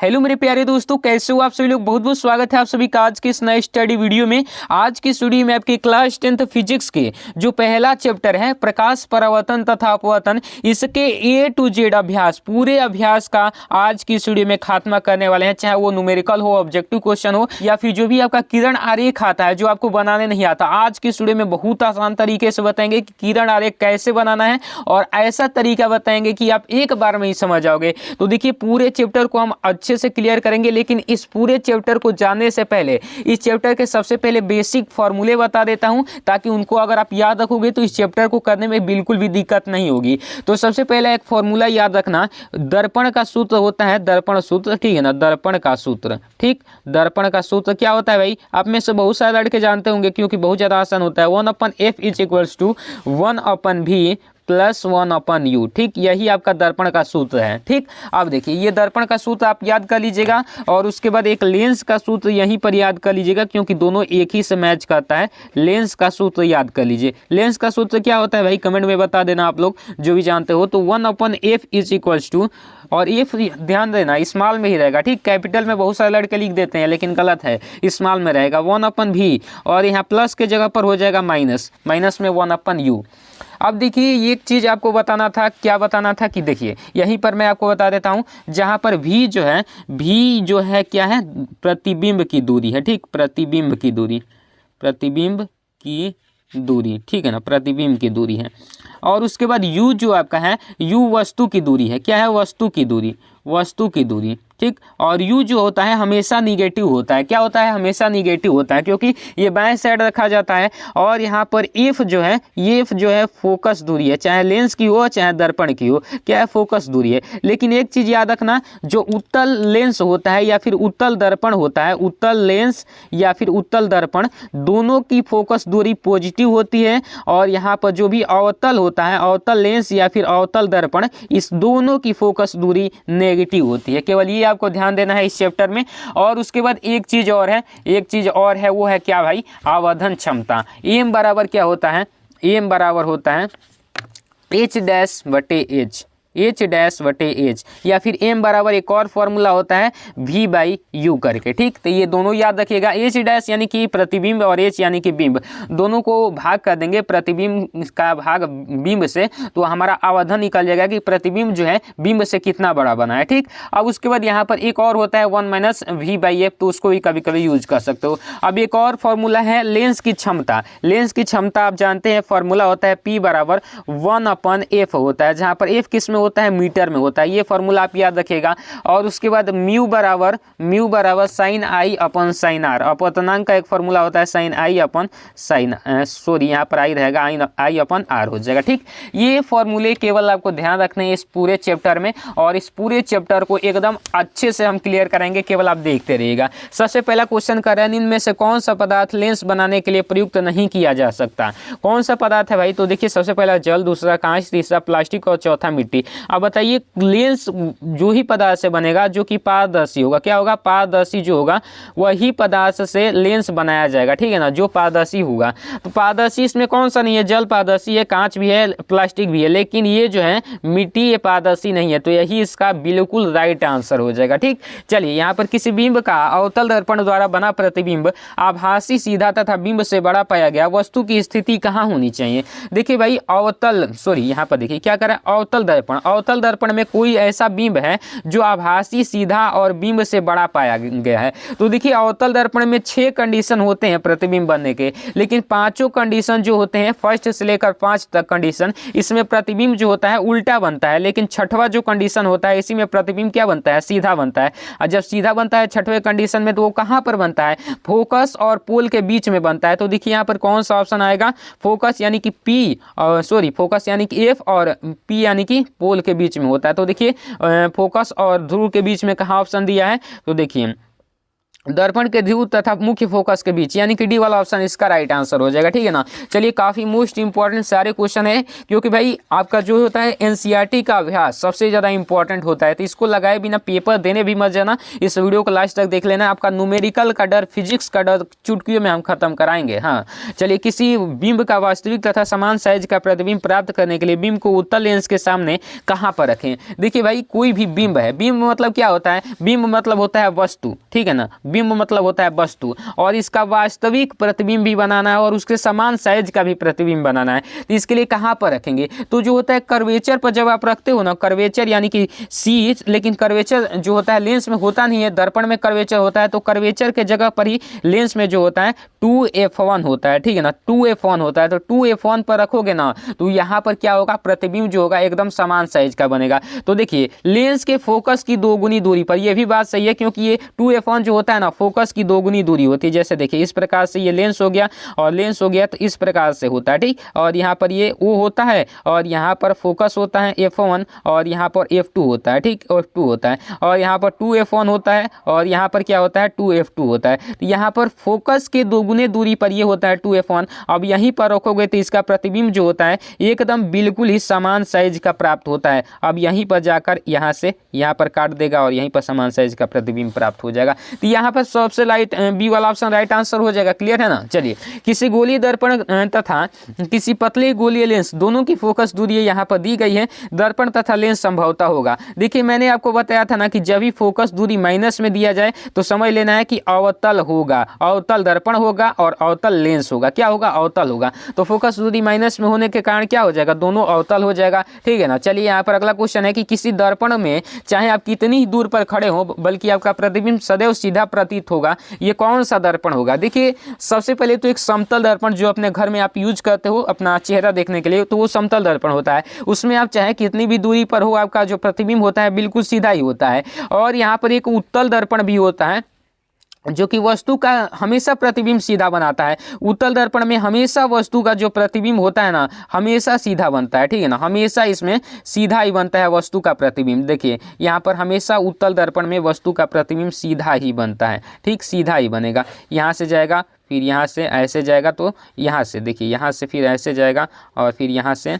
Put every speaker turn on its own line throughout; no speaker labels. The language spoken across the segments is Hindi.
हेलो मेरे प्यारे दोस्तों, कैसे हो आप सभी लोग। बहुत बहुत स्वागत है आप सभी का आज के इस नए स्टडी वीडियो में। आज की स्टडी में आपके क्लास 10th फिजिक्स के जो पहला चैप्टर है प्रकाश परावर्तन तथा अपवर्तन, इसके A to Z अभ्यास, पूरे अभ्यास का आज की स्टडी में खात्मा करने वाले हैं। चाहे वो न्यूमेरिकल हो, ऑब्जेक्टिव क्वेश्चन हो, या फिर जो भी आपका किरण आरेख आता है जो आपको बनाने नहीं आता, आज की स्टडी में बहुत आसान तरीके से बताएंगे कि किरण आरेख कैसे बनाना है, और ऐसा तरीका बताएंगे कि आप एक बार में ही समझ जाओगे। तो देखिए, पूरे चैप्टर को हम अच्छे से क्लियर करेंगे, लेकिन इस पूरे चैप्टर को जानने से पहले इस चैप्टर के सबसे पहले बेसिक फॉर्मूले बता देता हूं, ताकि उनको अगर आप याद रखोगे तो इस चैप्टर को करने में बिल्कुल भी दिक्कत नहीं होगी। तो सबसे पहले एक फॉर्मूला याद रखना, दर्पण का सूत्र होता है दर्पण सूत्र, ठीक है ना, दर्पण का सूत्र। ठीक, दर्पण का सूत्र क्या होता है भाई, आप में से बहुत सारे लड़के जानते होंगे क्योंकि बहुत ज्यादा आसान होता है। 1/f is equals to 1/v plus 1/u। ठीक, यही आपका दर्पण का सूत्र है। ठीक, अब देखिए, ये दर्पण का सूत्र आप याद कर लीजिएगा, और उसके बाद एक लेंस का सूत्र यहीं पर याद कर लीजिएगा, क्योंकि दोनों एक ही से मैच करता है। लेंस का सूत्र याद कर लीजिए। लेंस का सूत्र क्या होता है भाई, कमेंट में बता देना आप लोग जो भी जानते हो। तो 1/f इज इक्वल्स टू, और एफ ध्यान देना स्मॉल में ही रहेगा। ठीक, कैपिटल में बहुत सारे लड़के लिख देते हैं लेकिन गलत है, स्मॉल में रहेगा 1/v, और यहाँ प्लस के जगह पर हो जाएगा माइनस, माइनस में 1/u। अब देखिए, एक चीज आपको बताना था, क्या बताना था कि देखिए यहीं पर मैं आपको बता देता हूं, जहां पर v जो है क्या है, प्रतिबिंब की दूरी है। ठीक, प्रतिबिंब की दूरी, प्रतिबिंब की दूरी, ठीक है ना, प्रतिबिंब की दूरी है। और उसके बाद u जो आपका है, u वस्तु की दूरी है। क्या है, वस्तु की दूरी, वस्तु की दूरी। ठीक, और u जो होता है हमेशा निगेटिव होता है। क्या होता है, हमेशा निगेटिव होता है, क्योंकि ये बाएं साइड रखा जाता है। और यहाँ पर f जो है, ये f जो है फोकस दूरी है, चाहे लेंस की हो चाहे दर्पण की हो, क्या है, फोकस दूरी है। लेकिन एक चीज याद रखना, जो उत्तल लेंस होता है या फिर उत्तल दर्पण होता है, उत्तल लेंस या फिर उत्तल दर्पण, दोनों की फोकस दूरी पॉजिटिव होती है। और यहाँ पर जो भी अवतल होता है, अवतल लेंस या फिर अवतल दर्पण, इस दोनों की फोकस दूरी नेगेटिव होती है। केवल ये आपको ध्यान देना है इस चैप्टर में। और उसके बाद एक चीज और है, एक चीज और है, वो है क्या भाई, आवर्धन क्षमता। एम बराबर क्या होता है, एम बराबर होता है H-H, H-H, या फिर m बराबर एक और फॉर्मूला होता है v/u करके। ठीक, तो ये दोनों याद रखिएगा। H- यानी कि प्रतिबिंब और h यानी कि बिंब, दोनों को भाग कर देंगे प्रतिबिंब का भाग बिंब से, तो हमारा आवर्धन निकल जाएगा कि प्रतिबिंब जो है बिंब से कितना बड़ा बना है। ठीक, अब उसके बाद यहाँ पर एक और होता है 1 - v/f, तो उसको भी कभी कभी यूज कर सकते हो। अब एक और फॉर्मूला है लेंस की क्षमता। लेंस की क्षमता आप जानते हैं, फॉर्मूला होता है P बराबर 1/f होता है, जहाँ पर f किस में होता है, मीटर में होता है। ये फॉर्मूला आप याद रखिएगा। और उसके बाद म्यू बराबर sine I upon sine r, अपवर्तनांक का एक फॉर्मूला होता है sine I upon sine, sorry यहाँ पर आई रहेगा, आई अपन आर हो जाएगा। ठीक, ये फॉर्मूले केवल आपको ध्यान रखने हैं इस पूरे चैप्टर में, और इस पूरे चैप्टर को एकदम अच्छे से हम क्लियर कराएंगे, केवल आप देखते रहिएगा। सबसे पहला क्वेश्चन कर रहे हैं, इनमें से कौन सा पदार्थ लेंस बनाने के लिए प्रयुक्त नहीं किया जा सकता। कौन सा पदार्थ है भाई, तो देखिए सबसे पहला जल, दूसरा कांच, तीसरा प्लास्टिक और चौथा मिट्टी। अब बताइए, लेंस जो ही पदार्थ से बनेगा जो कि पारदर्शी होगा, क्या होगा, पारदर्शी जो होगा वही पदार्थ से लेंस बनाया जाएगा। ठीक है ना, जो पारदर्शी होगा। तो पारदर्शी इसमें कौन सा नहीं है, जल पारदर्शी है, कांच भी है, प्लास्टिक भी है, लेकिन ये जो है मिट्टी, ये पारदर्शी नहीं है, तो यही इसका बिल्कुल राइट आंसर हो जाएगा। ठीक, चलिए, यहाँ पर किसी बिंब का अवतल दर्पण द्वारा बना प्रतिबिंब आभासी, सीधा तथा बिंब से बड़ा पाया गया, वस्तु की स्थिति कहाँ होनी चाहिए। देखिए भाई, अवतल, सॉरी यहाँ पर देखिए क्या करें, अवतल दर्पण, अवतल दर्पण में कोई ऐसा बिंब है जो आभासी, सीधा और बिंब से बड़ा पाया गया है। तो देखिए, अवतल दर्पण में 6 कंडीशन होते हैं प्रतिबिंब बनने के, लेकिन पांचों कंडीशन जो होते हैं, फर्स्ट से लेकर 5 तक कंडीशन, इसमें प्रतिबिंब जो होता है उल्टा बनता है। लेकिन छठवां जो कंडीशन होता है, इसी में प्रतिबिंब क्या बनता है, सीधा बनता है। और जब सीधा बनता है छठवें कंडीशन में, तो वो कहाँ पर बनता है, फोकस और पोल के बीच में बनता है। तो देखिए यहाँ पर कौन सा ऑप्शन आएगा, फोकस यानी कि P, और सॉरी फोकस यानी कि F, और P यानी कि पोल के बीच में होता है। तो देखिए फोकस और ध्रुव के बीच में कहाँ ऑप्शन दिया है, तो देखिए दर्पण के ध्रुव तथा मुख्य फोकस के बीच, यानी कि डी वाला ऑप्शन इसका राइट आंसर हो जाएगा। ठीक है ना। चलिए, काफ़ी मोस्ट इंपॉर्टेंट सारे क्वेश्चन है, क्योंकि भाई आपका जो होता है एनसीईआरटी का अभ्यास सबसे ज़्यादा इंपॉर्टेंट होता है, तो इसको लगाए बिना पेपर देने भी मत जाना। इस वीडियो को लास्ट तक देख लेना। आपका न्यूमेरिकल का डर, फिजिक्स का डर चुटकियों में हम खत्म कराएंगे। हाँ, चलिए, किसी बिंब का वास्तविक तथा समान साइज का प्रतिबिंब प्राप्त करने के लिए बिंब को उत्तल लेंस के सामने कहाँ पर रखें। देखिए भाई, कोई भी बिंब है, बिंब मतलब क्या होता है, बिंब मतलब होता है वस्तु। ठीक है ना, बिंब मतलब होता है वस्तु, और इसका वास्तविक प्रतिबिंब भी बनाना है और उसके समान साइज का भी प्रतिबिंब बनाना है। तो इसके लिए कहाँ पर रखेंगे, तो जो होता है कर्वेचर पर जब आप रखते हो ना, कर्वेचर यानी कि सी, लेकिन कर्वेचर जो होता है लेंस में होता नहीं है, दर्पण में कर्वेचर होता है, तो कर्वेचर के जगह पर ही लेंस में जो होता है 2f1 होता है। ठीक है ना, 2f1 होता है, तो 2f1 पर रखोगे ना, तो यहाँ पर क्या होगा, प्रतिबिंब जो होगा एकदम समान साइज का बनेगा। तो देखिए, लेंस के फोकस की दोगुनी दूरी पर, यह भी बात सही है, क्योंकि ये 2f1 जो होता है ना, फोकस की दोगुनी दूरी होती है। जैसे देखिए, इस प्रकार से ये लेंस हो गया और लेंस हो गया, तो इस प्रकार से होता है। ठीक, और यहाँ पर ये O होता है और यहाँ पर फोकस होता है f1 और यहाँ पर f2 होता है। ठीक, f2 होता है, और यहाँ पर 2f1 होता है और यहाँ पर क्या होता है, 2f2 होता है। तो यहाँ पर फोकस के दोगुने दूरी पर ये होता है 2f1। अब यहीं पर रखोगे तो इसका प्रतिबिंब जो होता है एकदम बिल्कुल ही समान साइज का प्राप्त होता है। अब यहीं पर जाकर यहाँ से यहाँ पर काट देगा और यहीं पर समान साइज का प्रतिबिंब प्राप्त हो जाएगा। तो यहाँ पर सबसे लाइट बी वाला ऑप्शन राइट आंसर हो जाएगा। क्लियर है ना। चलिए, किसी गोलीय दर्पण तथा किसी पतले गोलीय लेंस दोनों की फोकस दूरी यहाँ पर दी गई है, दर्पण तथा लेंस संभवतः होगा। देखिए, मैंने आपको बताया था ना कि जब भी फोकस दूरी माइनस में दिया जाए तो समझ लेना है कि अवतल होगा, अवतल दर्पण होगा और अवतल लेंस होगा। क्या होगा, अवतल होगा। तो फोकस दूरी माइनस में होने के कारण क्या हो जाएगा, दोनों अवतल हो जाएगा। ठीक है ना। चलिए, यहाँ पर अगला क्वेश्चन है कि किसी दर्पण में चाहे आप कितनी ही दूर पर खड़े हो, बल्कि आपका प्रतिबिंब सदैव सीधा प्रतीत होगा, ये कौन सा दर्पण होगा। देखिए, सबसे पहले तो एक समतल दर्पण जो अपने घर में आप यूज करते हो अपना चेहरा देखने के लिए, तो वो समतल दर्पण होता है। उसमें आप चाहे कितनी भी दूरी पर हो, आपका जो प्रतिबिंब होता है बिल्कुल सीधा ही होता है। और यहाँ पर एक उत्तल दर्पण भी होता है, जो कि वस्तु का हमेशा प्रतिबिंब सीधा बनाता है। उत्तल दर्पण में हमेशा वस्तु का जो प्रतिबिंब होता है ना, हमेशा सीधा बनता है। ठीक है ना, हमेशा इसमें सीधा ही बनता है वस्तु का प्रतिबिंब। देखिए, यहाँ पर हमेशा उत्तल दर्पण में वस्तु का प्रतिबिंब सीधा ही बनता है। ठीक, सीधा ही बनेगा। यहाँ से जाएगा, फिर यहाँ से ऐसे जाएगा, तो यहाँ से देखिए, यहाँ से फिर ऐसे जाएगा और फिर यहाँ से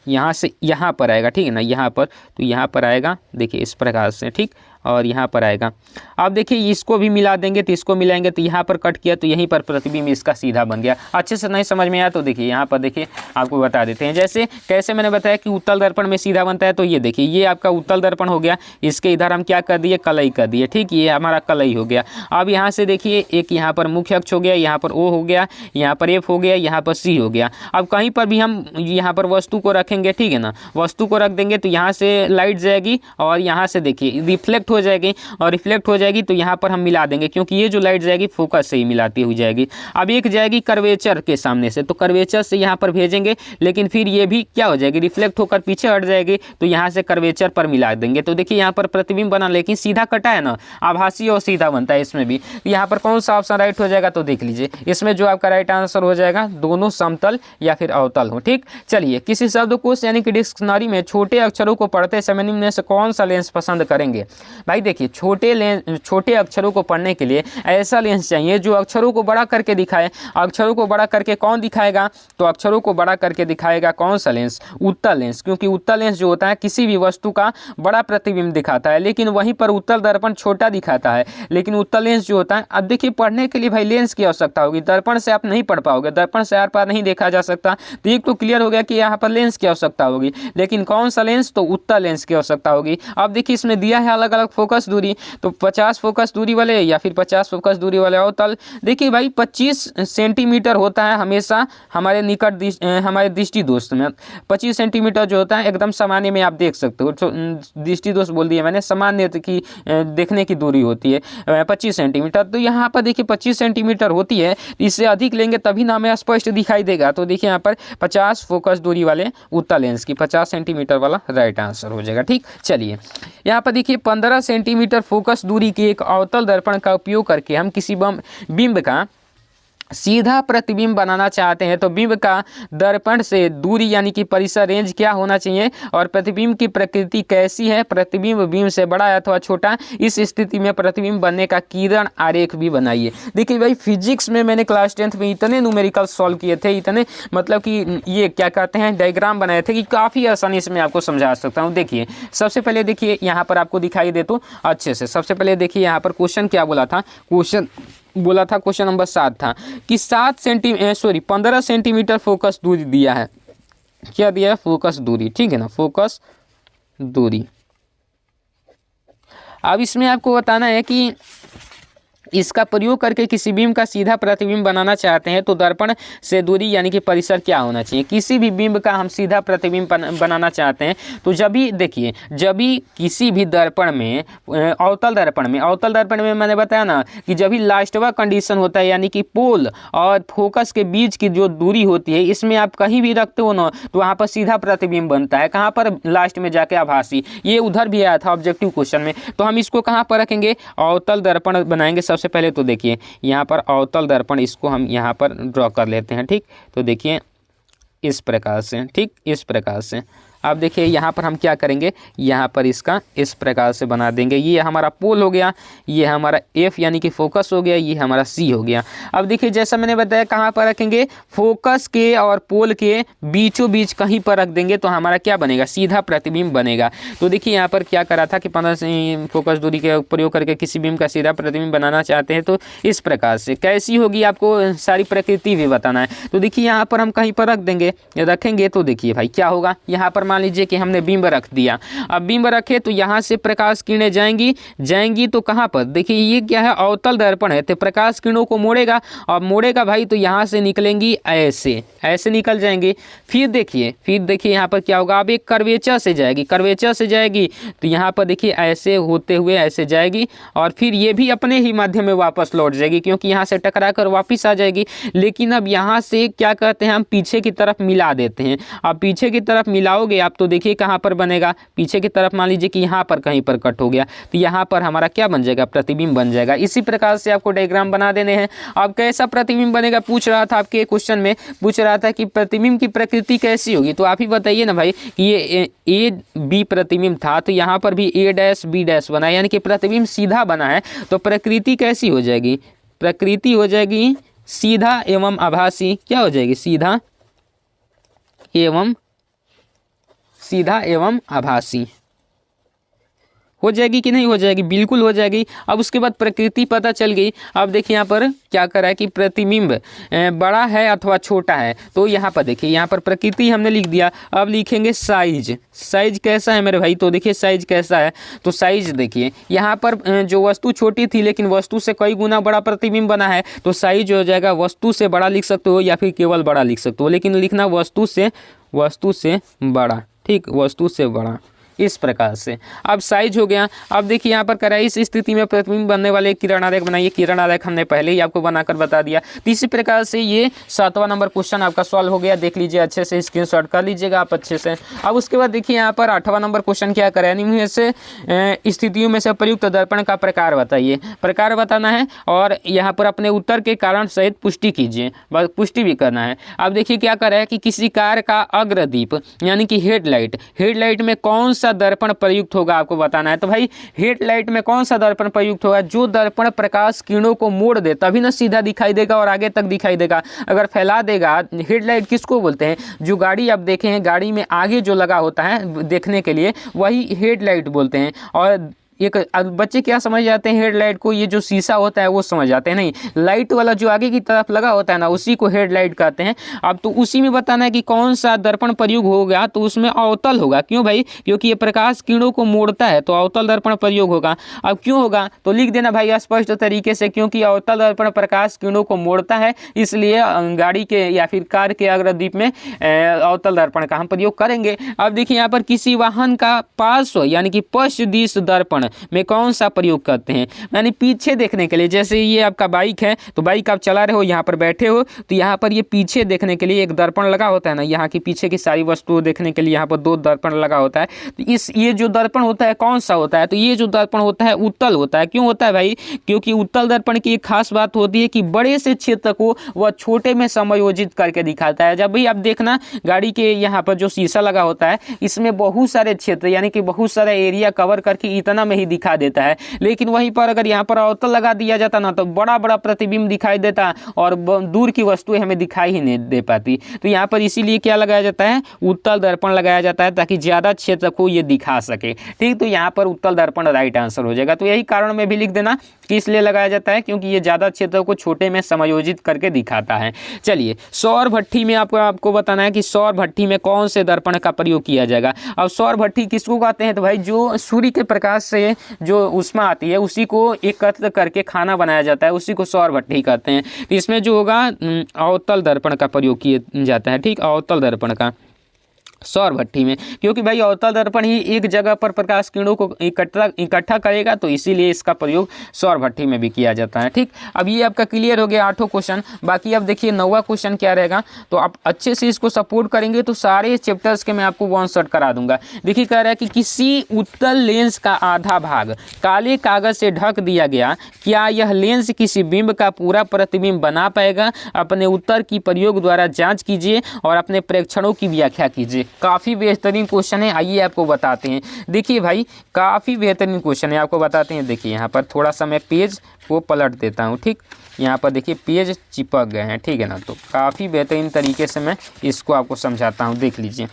यहाँ से यहाँ पर आएगा। ठीक है ना, यहाँ पर, तो यहाँ पर आएगा, देखिए इस प्रकार से। ठीक, और यहाँ पर आएगा। अब देखिए, इसको भी मिला देंगे तो इसको मिलाएंगे तो यहाँ पर कट किया, तो यहीं पर प्रतिबिंब इसका सीधा बन गया। अच्छे से नहीं समझ में आया तो देखिए यहाँ पर, देखिए आपको बता देते हैं। जैसे कैसे मैंने बताया कि उत्तल दर्पण में सीधा बनता है, तो ये देखिए, ये आपका उत्तल दर्पण हो गया। इसके इधर हम क्या कर दिए, कलई कर दिए। ठीक, ये हमारा कलई हो गया। अब यहाँ से देखिए, एक यहाँ पर मुख्य अक्ष हो गया, यहाँ पर O हो गया, यहाँ पर F हो गया, यहाँ पर C हो गया। अब कहीं पर भी हम यहाँ पर वस्तु को रखेंगे, ठीक है ना, वस्तु को रख देंगे तो यहाँ से लाइट जाएगी और यहाँ से देखिए रिफ्लेक्ट हो जाएगी, और रिफ्लेक्ट हो जाएगी तो यहाँ पर हम मिला देंगे, क्योंकि ये जो लाइट जाएगी फोकस से ही मिलाती हुई जाएगी। अब एक जाएगी कर्वेचर के सामने से, तो कर्वेचर से यहाँ पर भेजेंगे, लेकिन फिर ये भी क्या हो जाएगी, रिफ्लेक्ट होकर पीछे हट जाएगी, तो यहाँ से कर्वेचर पर मिला देंगे। तो देखिए, यहाँ पर प्रतिबिंब बना, लेकिन सीधा कटा है ना, आभासी और सीधा बनता है इसमें भी। यहाँ पर कौन सा ऑप्शन राइट हो जाएगा, तो देख लीजिए, इसमें जो आपका राइट आंसर हो जाएगा, दोनों समतल या फिर अवतल हो। ठीक, चलिए, किसी शब्दकोश यानी कि डिक्शनरी में छोटे अक्षरों को पढ़ते समय निम्न में से कौन सा लेंस पसंद करेंगे। भाई देखिए, छोटे अक्षरों को पढ़ने के लिए ऐसा लेंस चाहिए जो अक्षरों को बड़ा करके दिखाए। अक्षरों को बड़ा करके कौन दिखाएगा, तो अक्षरों को बड़ा करके दिखाएगा कौन सा लेंस, उत्तल लेंस। क्योंकि उत्तल लेंस जो होता है किसी भी वस्तु का बड़ा प्रतिबिंब दिखाता है, लेकिन वहीं पर उत्तल दर्पण छोटा दिखाता है। लेकिन उत्तल लेंस जो होता है, अब देखिए, पढ़ने के लिए भाई लेंस की आवश्यकता होगी, दर्पण से आप नहीं पढ़ पाओगे, दर्पण से आर पार नहीं देखा जा सकता। तो एक तो क्लियर हो गया कि यहाँ पर लेंस की आवश्यकता होगी, लेकिन कौन सा लेंस, तो उत्तल लेंस की आवश्यकता होगी। अब देखिए, इसमें दिया है अलग अलग फोकस दूरी, तो 50 फोकस दूरी वाले या फिर 50 फोकस दूरी वाले अवतल। देखिए भाई, 25 सेंटीमीटर होता है हमेशा हमारे निकट हमारे दृष्टि दोष में। 25 सेंटीमीटर जो होता है एकदम सामान्य में आप देख सकते हो, दृष्टि दोष बोल दिया मैंने, सामान्य की देखने की दूरी होती है 25 सेंटीमीटर। तो यहाँ पर देखिए 25 सेंटीमीटर होती है, इससे अधिक लेंगे तभी ना हमें स्पष्ट दिखाई देगा। तो देखिए यहाँ पर 50 फोकस दूरी वाले उत्तल लेंस की 50 सेंटीमीटर वाला राइट आंसर हो जाएगा। ठीक, चलिए, यहाँ पर देखिए 15 सेंटीमीटर फोकस दूरी के एक अवतल दर्पण का उपयोग करके हम किसी बिंब का सीधा प्रतिबिंब बनाना चाहते हैं तो बिंब का दर्पण से दूरी यानी कि परिसर रेंज क्या होना चाहिए और प्रतिबिंब की प्रकृति कैसी है, प्रतिबिंब बिंब से बड़ा है अथवा छोटा, इस स्थिति में प्रतिबिंब बनने का किरण आरेख भी बनाइए। देखिए भाई फिजिक्स में मैंने क्लास 10th में इतने न्यूमेरिकल सॉल्व किए थे, इतने मतलब कि ये क्या कहते हैं डायग्राम बनाए थे कि काफ़ी आसानी से मैं आपको समझा सकता हूँ। देखिए सबसे पहले देखिए यहाँ पर आपको दिखाई दे तो अच्छे से, सबसे पहले देखिए यहाँ पर क्वेश्चन क्या बोला था, क्वेश्चन नंबर 7 था कि 15 सेंटीमीटर फोकस दूरी दिया है। क्या दिया है? फोकस दूरी, ठीक है ना, फोकस दूरी। अब इसमें आपको बताना है कि इसका प्रयोग करके किसी बिंब का सीधा प्रतिबिंब बनाना चाहते हैं तो दर्पण से दूरी यानी कि परिसर क्या होना चाहिए। किसी भी बिंब का हम सीधा प्रतिबिंब बनाना चाहते हैं तो जब भी देखिए, जब भी किसी भी दर्पण में, अवतल दर्पण में मैंने बताया ना कि जब भी लास्टवा कंडीशन होता है यानी कि पोल और फोकस के बीच की जो दूरी होती है, इसमें आप कहीं भी रखते हो ना तो वहाँ पर सीधा प्रतिबिंब बनता है। कहाँ पर? लास्ट में जाके आभासी। ये उधर भी आया था ऑब्जेक्टिव क्वेश्चन में। तो हम इसको कहाँ पर रखेंगे? अवतल दर्पण बनाएंगे। सबसे पहले तो देखिए यहाँ पर अवतल दर्पण, इसको हम यहाँ पर ड्रॉ कर लेते हैं, ठीक। तो देखिए इस प्रकार से, ठीक, इस प्रकार से। अब देखिए यहाँ पर हम क्या करेंगे, यहाँ पर इसका इस प्रकार से बना देंगे। ये हमारा पोल हो गया, ये हमारा एफ यानी कि फोकस हो गया, ये हमारा सी हो गया। अब देखिए जैसा मैंने बताया कहाँ पर रखेंगे, फोकस के और पोल के बीचों बीच कहीं पर रख देंगे तो हमारा क्या बनेगा? सीधा प्रतिबिंब बनेगा। तो देखिए यहाँ पर क्या करा था कि 15 फोकस दूरी के प्रयोग करके किसी बिंब का सीधा प्रतिबिंब बनाना चाहते हैं तो इस प्रकार से। कैसी होगी आपको सारी प्रकृति भी बताना है। तो देखिए यहाँ पर हम कहीं पर रखेंगे तो देखिए भाई क्या होगा, यहाँ पर मान लीजिए कि हमने बिंब रख दिया। अब बिंब रखे तो यहाँ से प्रकाश किरणें जाएंगी तो कहाँ पर? देखिए ये क्या है? अवतल दर्पण है तो प्रकाश किरणों को मोड़ेगा, और मोड़ेगा भाई तो यहाँ से निकलेंगी ऐसे निकल जाएंगे। फिर देखिए यहाँ पर क्या होगा, अब एक कर्वेचर से जाएगी तो यहाँ पर देखिए ऐसे होते हुए ऐसे जाएगी और फिर ये भी अपने ही माध्यम में वापस लौट जाएगी क्योंकि यहाँ से टकरा कर वापस आ जाएगी। लेकिन अब यहाँ से क्या कहते हैं, हम पीछे की तरफ मिला देते हैं। अब पीछे की तरफ मिलाओगे आप तो देखिए कहाँ पर बनेगा, पीछे की तरफ मान लीजिए कि यहाँ पर कहीं पर कट हो गया तो यहाँ पर हमारा क्या बन जाएगा? प्रतिबिंब बन जाएगा। इसी प्रकार से आपको डायग्राम बना देने हैं। अब कैसा प्रतिबिंब बनेगा पूछ रहा था, आपके क्वेश्चन में पूछ रहा था कि प्रतिबिंब की प्रकृति कैसी होगी। तो आप ही बताइए ना भाई कि ये ए बी प्रतिबिंब था तो यहाँ पर भी ए डैश बी डैश बना यानी कि प्रतिबिंब सीधा बना है तो प्रकृति कैसी हो जाएगी? प्रकृति हो जाएगी सीधा एवं आभासी। क्या हो जाएगी? सीधा एवं आभासी हो जाएगी कि नहीं हो जाएगी? बिल्कुल हो जाएगी। अब उसके बाद प्रकृति पता चल गई। अब देखिए यहाँ पर क्या करा है कि प्रतिबिंब बड़ा है अथवा छोटा है। तो यहाँ पर देखिए, यहाँ पर प्रकृति हमने लिख दिया। अब लिखेंगे साइज कैसा है मेरे भाई। तो देखिए साइज कैसा है, तो साइज देखिए यहाँ पर जो वस्तु छोटी थी लेकिन वस्तु से कई गुना बड़ा प्रतिबिंब बना है तो साइज हो जाएगा वस्तु से बड़ा लिख सकते हो या फिर केवल बड़ा लिख सकते हो, लेकिन लिखना वस्तु से बड़ा, ठीक, वस्तु से बड़ा, इस प्रकार से। अब साइज हो गया। अब देखिए यहाँ पर करा इस स्थिति में प्रतिबिंब बनने वाले किरण आरेख बनाइए। किरण आरेख हमने पहले ही आपको बनाकर बता दिया। तो इसी प्रकार से ये 7वां नंबर क्वेश्चन आपका सॉल्व हो गया। देख लीजिए अच्छे से, स्क्रीनशॉट कर लीजिएगा आप अच्छे से। अब उसके बाद देखिए यहाँ पर 8वां नंबर क्वेश्चन क्या करा है, निम्न से स्थितियों में से प्रयुक्त दर्पण का प्रकार बताइए। प्रकार बताना है और यहाँ पर अपने उत्तर के कारण सहित पुष्टि कीजिए, पुष्टि भी करना है। अब देखिए क्या करा है कि किसी कार का अग्रदीप यानी कि हेडलाइट में कौन सा दर्पण प्रयुक्त होगा आपको बताना है। तो भाई हेडलाइट में कौन सा दर्पण प्रयुक्त होगा? जो दर्पण प्रकाश किरणों को मोड़ दे तभी ना सीधा दिखाई देगा और आगे तक दिखाई देगा। अगर फैला देगा, हेडलाइट किसको बोलते हैं? जो गाड़ी आप देखे हैं, गाड़ी में आगे जो लगा होता है देखने के लिए, वही हेडलाइट बोलते हैं। और एक बच्चे क्या समझ जाते हैं हेडलाइट को, ये जो शीशा होता है वो समझ जाते हैं। नहीं, लाइट वाला जो आगे की तरफ लगा होता है ना, उसी को हेडलाइट कहते हैं। अब तो उसी में बताना है कि कौन सा दर्पण प्रयोग होगा, तो उसमें अवतल होगा। क्यों भाई? क्योंकि ये प्रकाश किरणों को मोड़ता है तो अवतल दर्पण प्रयोग होगा। अब क्यों होगा तो लिख देना भाई स्पष्ट तरीके से, क्योंकि अवतल दर्पण प्रकाश किरणों को मोड़ता है, इसलिए गाड़ी के या फिर कार के अग्रदीप में अवतल दर्पण का हम प्रयोग करेंगे। अब देखिए यहाँ पर किसी वाहन का पार्श्व यानी कि पश्च दिश दर्पण दर्पण में कौन सा प्रयोग करते हैं? यानी पीछे देखने के लिए, जैसे ये आपका बाइक है तो बाइक आप चला रहे हो, यहाँ पर बैठे हो तो यहाँ पर ये पीछे देखने के लिए एक दर्पण लगा होता है ना, यहाँ की पीछे की सारी वस्तुओं देखने के लिए यहाँ पर 2 दर्पण लगा होता है। तो ये जो दर्पण होता है कौन सा होता है? तो ये जो दर्पण होता है उत्तल होता है। क्यों होता है भाई? क्योंकि उत्तल दर्पण की एक खास बात होती है कि बड़े से क्षेत्र को वह छोटे में समायोजित करके दिखाता है। जब भी आप देखना गाड़ी के यहाँ पर जो शीशा लगा होता है इसमें बहुत सारे क्षेत्र यानी कि बहुत सारा एरिया कवर करके इतना में ही दिखा देता है, लेकिन वहीं पर अगर यहाँ पर अवतल लगा दिया जाता ना तो बड़ा बड़ा प्रतिबिंब दिखाई देता और दूर की वस्तुएं हमें दिखाई ही नहीं दे पाती। तो यहाँ पर इसीलिए क्या लगाया जाता है? उत्तल दर्पण लगाया जाता है ताकि ज्यादा क्षेत्र को ये दिखा सके। ठीक, तो यहाँ पर उत्तल दर्पण राइट आंसर हो जाएगा। तो यही कारण में भी लिख देना कि इसलिए लगाया जाता है क्योंकि ये ज्यादा क्षेत्र को छोटे में समायोजित करके दिखाता है। चलिए, सौर भट्ठी में आपको बताना है कि सौर भट्ठी में कौन से दर्पण का प्रयोग किया जाएगा। अब सौर भट्ठी किसको कहते हैं? तो भाई जो सूर्य के प्रकाश से जो ऊष्मा आती है उसी को एकत्र करके खाना बनाया जाता है, उसी को सौर भट्ठी कहते हैं। तो इसमें जो होगा अवतल दर्पण का प्रयोग किया जाता है। ठीक, अवतल दर्पण का सौर भट्ठी में, क्योंकि भाई अवतल दर्पण ही एक जगह पर प्रकाश किरणों को इकट्ठा करेगा, तो इसीलिए इसका प्रयोग सौर भट्ठी में भी किया जाता है। ठीक, अब ये आपका क्लियर हो गया 8 क्वेश्चन। बाकी अब देखिए 9वां क्वेश्चन क्या रहेगा, तो आप अच्छे से इसको सपोर्ट करेंगे तो सारे चैप्टर्स के मैं आपको 1 शॉट करा दूंगा। देखिए कह रहा है कि किसी उत्तल लेंस का आधा भाग काले कागज से ढक दिया गया, क्या यह लेंस किसी बिंब का पूरा प्रतिबिंब बना पाएगा? अपने उत्तर की प्रयोग द्वारा जाँच कीजिए और अपने प्रेक्षणों की व्याख्या कीजिए। काफ़ी बेहतरीन क्वेश्चन है, आइए आपको बताते हैं। देखिए भाई काफ़ी बेहतरीन क्वेश्चन है, आपको बताते हैं। देखिए यहाँ पर थोड़ा सा मैं पेज को पलट देता हूँ। ठीक, यहाँ पर देखिए पेज चिपक गए हैं, ठीक है ना। तो काफ़ी बेहतरीन तरीके से मैं इसको आपको समझाता हूँ, देख लीजिए।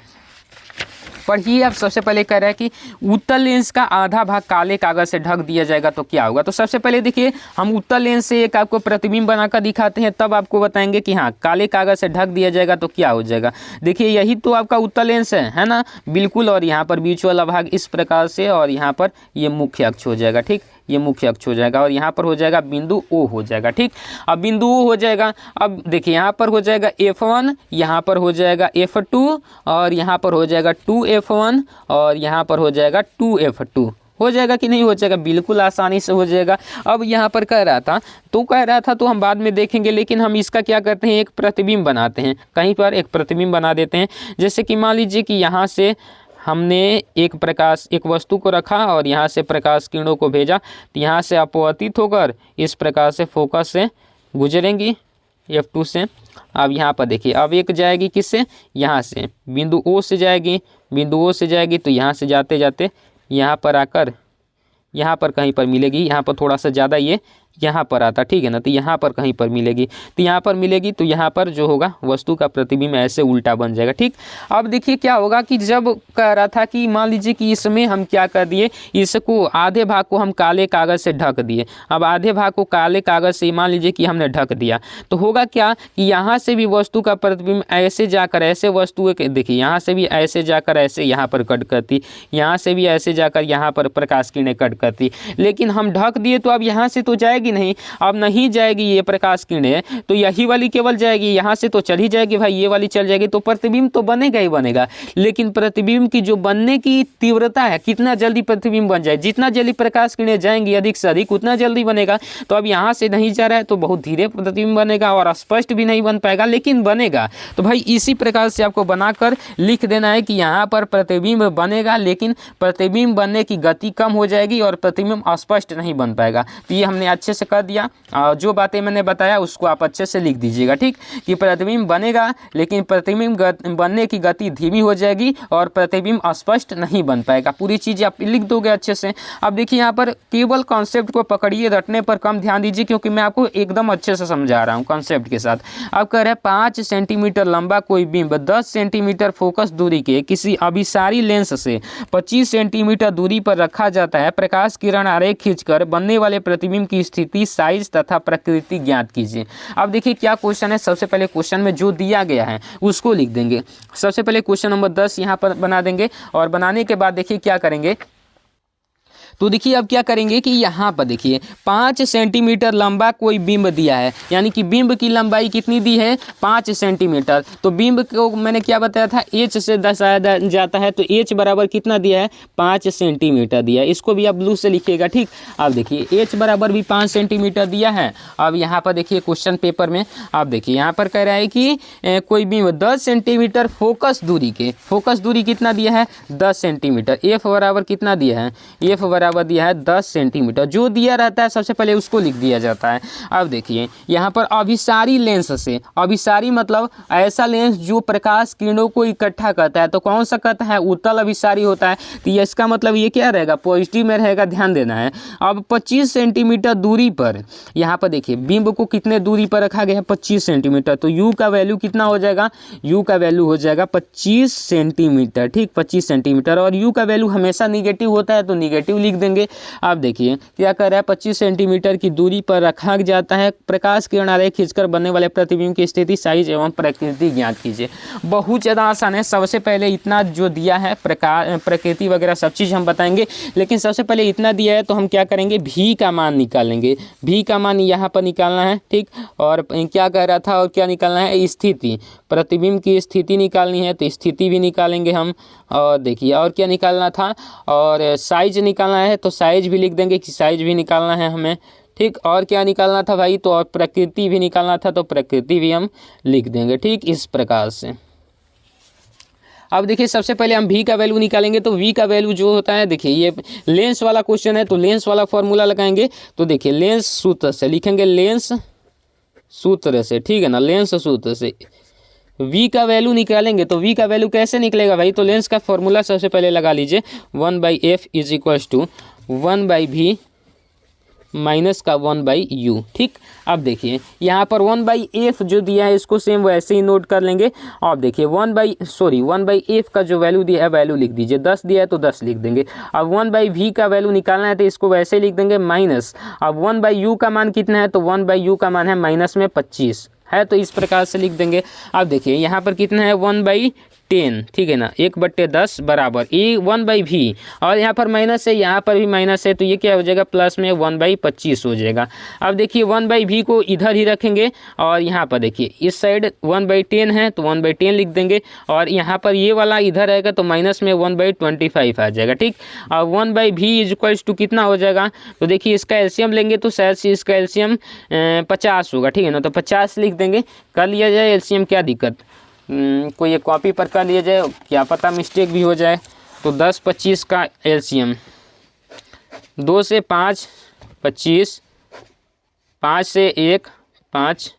पढ़िए, आप सबसे पहले कह रहा है कि उत्तल लेंस का आधा भाग काले कागज से ढक दिया जाएगा तो क्या होगा। तो सबसे पहले देखिए हम उत्तल लेंस से एक आपको प्रतिबिंब बनाकर दिखाते हैं, तब आपको बताएंगे कि हाँ काले कागज से ढक दिया जाएगा तो क्या हो जाएगा। देखिए यही तो आपका उत्तल लेंस है ना, बिल्कुल। और यहाँ पर बीच वाला भाग इस प्रकार से और यहाँ पर ये मुख्य अक्ष हो जाएगा। ठीक, ये मुख्य अक्ष हो जाएगा और यहाँ पर हो जाएगा बिंदु O हो जाएगा। ठीक, अब बिंदु O हो जाएगा। अब देखिए यहाँ पर हो जाएगा F1, यहाँ पर हो जाएगा F2 और यहाँ पर हो जाएगा 2F1 और यहाँ पर हो जाएगा 2F2। हो जाएगा कि नहीं हो जाएगा? बिल्कुल आसानी से हो जाएगा। अब यहाँ पर कह रहा था तो हम बाद में देखेंगे, लेकिन हम इसका क्या करते हैं, एक प्रतिबिंब बनाते हैं। कहीं पर एक प्रतिबिंब बना देते हैं। जैसे कि मान लीजिए कि यहाँ से हमने एक वस्तु को रखा और यहाँ से प्रकाश किरणों को भेजा, तो यहाँ से अपवर्तित होकर इस प्रकार से फोकस से गुजरेंगी F2 से। अब यहाँ पर देखिए अब एक जाएगी किससे, यहाँ से बिंदु O से जाएगी, बिंदु O से जाएगी तो यहाँ से जाते जाते यहाँ पर आकर यहाँ पर कहीं पर मिलेगी। यहाँ पर थोड़ा सा ज़्यादा ये यहाँ पर आता, ठीक है ना। तो यहाँ पर कहीं पर मिलेगी, तो यहाँ पर मिलेगी तो यहाँ पर जो होगा वस्तु का प्रतिबिंब ऐसे उल्टा बन जाएगा। ठीक, अब देखिए क्या होगा कि जब कह रहा था कि मान लीजिए कि इसमें हम क्या कर दिए, इसको आधे भाग को हम काले कागज से ढक दिए। अब आधे भाग को काले कागज से मान लीजिए कि हमने ढक दिया, तो होगा क्या कि यहाँ से भी वस्तु का प्रतिबिंब ऐसे जाकर ऐसे वस्तु के, देखिए यहाँ से भी ऐसे जाकर ऐसे यहाँ पर कट करती, यहाँ से भी ऐसे जाकर यहाँ पर प्रकाश किरणें कट करती। लेकिन हम ढक दिए तो अब यहाँ से तो जाएगी नहीं, अब नहीं जाएगी ये प्रकाश किरणें, तो यही वाली केवल जाएगी। यहाँ से तो चल ही जाएगी भाई, ये वाली चल जाएगी, तो प्रतिबिंब तो बनेगा ही बनेगा। लेकिन प्रतिबिंब की जो बनने की तीव्रता है, कितना जल्दी प्रतिबिंब बन जाए, जितना जल्दी प्रकाश किरणें जाएंगी अधिक से अधिक उतना जल्दी बनेगा। तो अब यहाँ से नहीं जा रहा है तो बहुत धीरे प्रतिबिंब बनेगा और स्पष्ट भी नहीं बन पाएगा, लेकिन बनेगा। तो भाई इसी प्रकार से आपको बनाकर लिख देना है कि यहाँ पर प्रतिबिंब बनेगा, लेकिन प्रतिबिंब बनने की गति कम हो जाएगी और प्रतिबिंब अस्पष्ट नहीं बन पाएगा। तो ये हमने अच्छे से कर दिया। जो बातें मैंने बताया उसको आप अच्छे से लिख दीजिएगा। ठीक, कि प्रतिबिंब बनेगा लेकिन प्रतिबिंब बनने की गति धीमी हो जाएगी और प्रतिबिंब अस्पष्ट नहीं बन पाएगा। पूरी चीज़ आप लिख दोगे अच्छे से। अब देखिए यहाँ पर केवल कॉन्सेप्ट को पकड़िए, रटने पर कम ध्यान दीजिए क्योंकि मैं आपको एकदम अच्छे से समझा रहा हूँ कॉन्सेप्ट के साथ। अब कह रहे हैं 5 सेंटीमीटर लंबा कोई बिंब 10 सेंटीमीटर फोकस दूरी के किसी अभिसारी लेंस से 25 सेंटीमीटर दूरी पर रखा जाता है। प्रकाश किरण आरेख खींचकर बनने वाले प्रतिबिंब की स्थिति, साइज तथा प्रकृति ज्ञात कीजिए। अब देखिए क्या क्वेश्चन है। सबसे पहले क्वेश्चन में जो दिया गया है उसको लिख देंगे। सबसे पहले क्वेश्चन नंबर 10 यहाँ पर बना देंगे और बनाने के बाद देखिए क्या करेंगे। तो देखिए अब क्या करेंगे कि यहाँ पर देखिए 5 सेंटीमीटर लंबा कोई बिंब दिया है, यानी कि बिंब की लंबाई कितनी दी है 5 सेंटीमीटर। तो बिंब को मैंने क्या बताया था एच से दर्शाया जाता है, तो एच बराबर कितना दिया है 5 सेंटीमीटर दिया है। इसको भी आप ब्लू से लिखिएगा, ठीक। अब देखिए एच बराबर भी 5 सेंटीमीटर दिया है। अब यहाँ पर देखिए क्वेश्चन पेपर में आप देखिए यहाँ पर कह रहा है कि कोई बिंब 10 सेंटीमीटर फोकस दूरी के, फोकस दूरी कितना दिया है 10 सेंटीमीटर। एफ बराबर कितना दिया है, एफ बराबर दिया है 10 सेंटीमीटर। जो दिया रहता है सबसे पहले उसको लिख दिया जाता है। अब देखिए यहाँ पर अभिसारी लेंस से, अभिसारी मतलब ऐसा लेंस जो प्रकाश किरणों को इकट्ठा करता है, तो कौन सा करता है उत्तल अभिसारी होता है। तो इसका मतलब ये क्या रहेगा पॉजिटिव में रहेगा, ध्यान देना है। अब 25 सेंटीमीटर दूरी पर यहाँ पर देखिए बिंब को कितने दूरी पर रखा गया है 25 सेंटीमीटर। तो यू का वैल्यू कितना हो जाएगा, यू का वैल्यू हो जाएगा 25 सेंटीमीटर, ठीक 25 सेंटीमीटर। और यू का वैल्यू हमेशा निगेटिव होता है तो निगेटिव लिख देंगे। आप देखिए क्या कर रहा है 25 सेंटीमीटर की दूरी पर रखा जाता है प्रकाश किरण आरेख खींचकर बनने वाले प्रतिबिंब की स्थिति साइज एवं प्रकृति ज्ञात कीजिए। बहुत ज़्यादा आसान है। सबसे पहले इतना जो दिया है प्रकृति वगैरह सब चीज़ हम बताएंगे, लेकिन सबसे पहले इतना दिया है तो हम क्या करेंगे भी का मान निकालेंगे। भी का मान यहाँ पर निकालना है, ठीक। और क्या कह रहा था और क्या निकालना है स्थिति, प्रतिबिंब की स्थिति निकालनी है तो स्थिति भी निकालेंगे हम। और देखिए और क्या निकालना था, और साइज निकालना है तो साइज भी लिख देंगे कि साइज भी निकालना है हमें, ठीक। और क्या निकालना था भाई, तो और प्रकृति भी निकालना था तो प्रकृति भी हम लिख देंगे, ठीक। इस प्रकार से अब देखिए सबसे पहले हम v का वैल्यू निकालेंगे। तो v का वैल्यू जो होता है देखिए ये लेंस वाला क्वेश्चन है तो लेंस वाला फॉर्मूला लगाएंगे। तो देखिए लेंस सूत्र से लिखेंगे, लेंस सूत्र से, ठीक है ना, लेंस सूत्र से v का वैल्यू निकालेंगे। तो v का वैल्यू कैसे निकलेगा भाई, तो लेंस का फॉर्मूला सबसे पहले लगा लीजिए 1/f is equals to 1/v minus का 1/u, ठीक। अब देखिए यहाँ पर 1/f जो दिया है इसको सेम वैसे ही नोट कर लेंगे। अब देखिए 1/f का जो वैल्यू दिया है वैल्यू लिख दीजिए, 10 दिया है तो 10 लिख देंगे। अब 1/v का वैल्यू निकालना है तो इसको वैसे ही लिख देंगे माइनस। अब 1/u का मान कितना है, तो 1/u का मान है माइनस में 25 है, तो इस प्रकार से लिख देंगे। अब देखिए यहाँ पर कितना है 1/10, ठीक है ना, 1/10 बराबर 1/v, और यहाँ पर माइनस है यहाँ पर भी माइनस है तो ये क्या हो जाएगा प्लस में 1/25 हो जाएगा। अब देखिए 1/v को इधर ही रखेंगे और यहाँ पर देखिए इस साइड 1/10 है तो 1/10 लिख देंगे, और यहाँ पर ये वाला इधर रहेगा तो माइनस में 1/25 आ जाएगा, ठीक। अब 1/v इज इक्वल्स टू कितना हो जाएगा, तो देखिए इसका एलसीएम लेंगे तो शायद से इसका एलसीएम 50 होगा, ठीक है ना, तो 50 लिख देंगे। कर लिया जाए एलसीएम, क्या दिक्कत, कोई एक कॉपी पर कर लिया जाए, क्या पता मिस्टेक भी हो जाए। तो 10-25 का एलसीएम, 2 से 5 25, 5 से 1 5,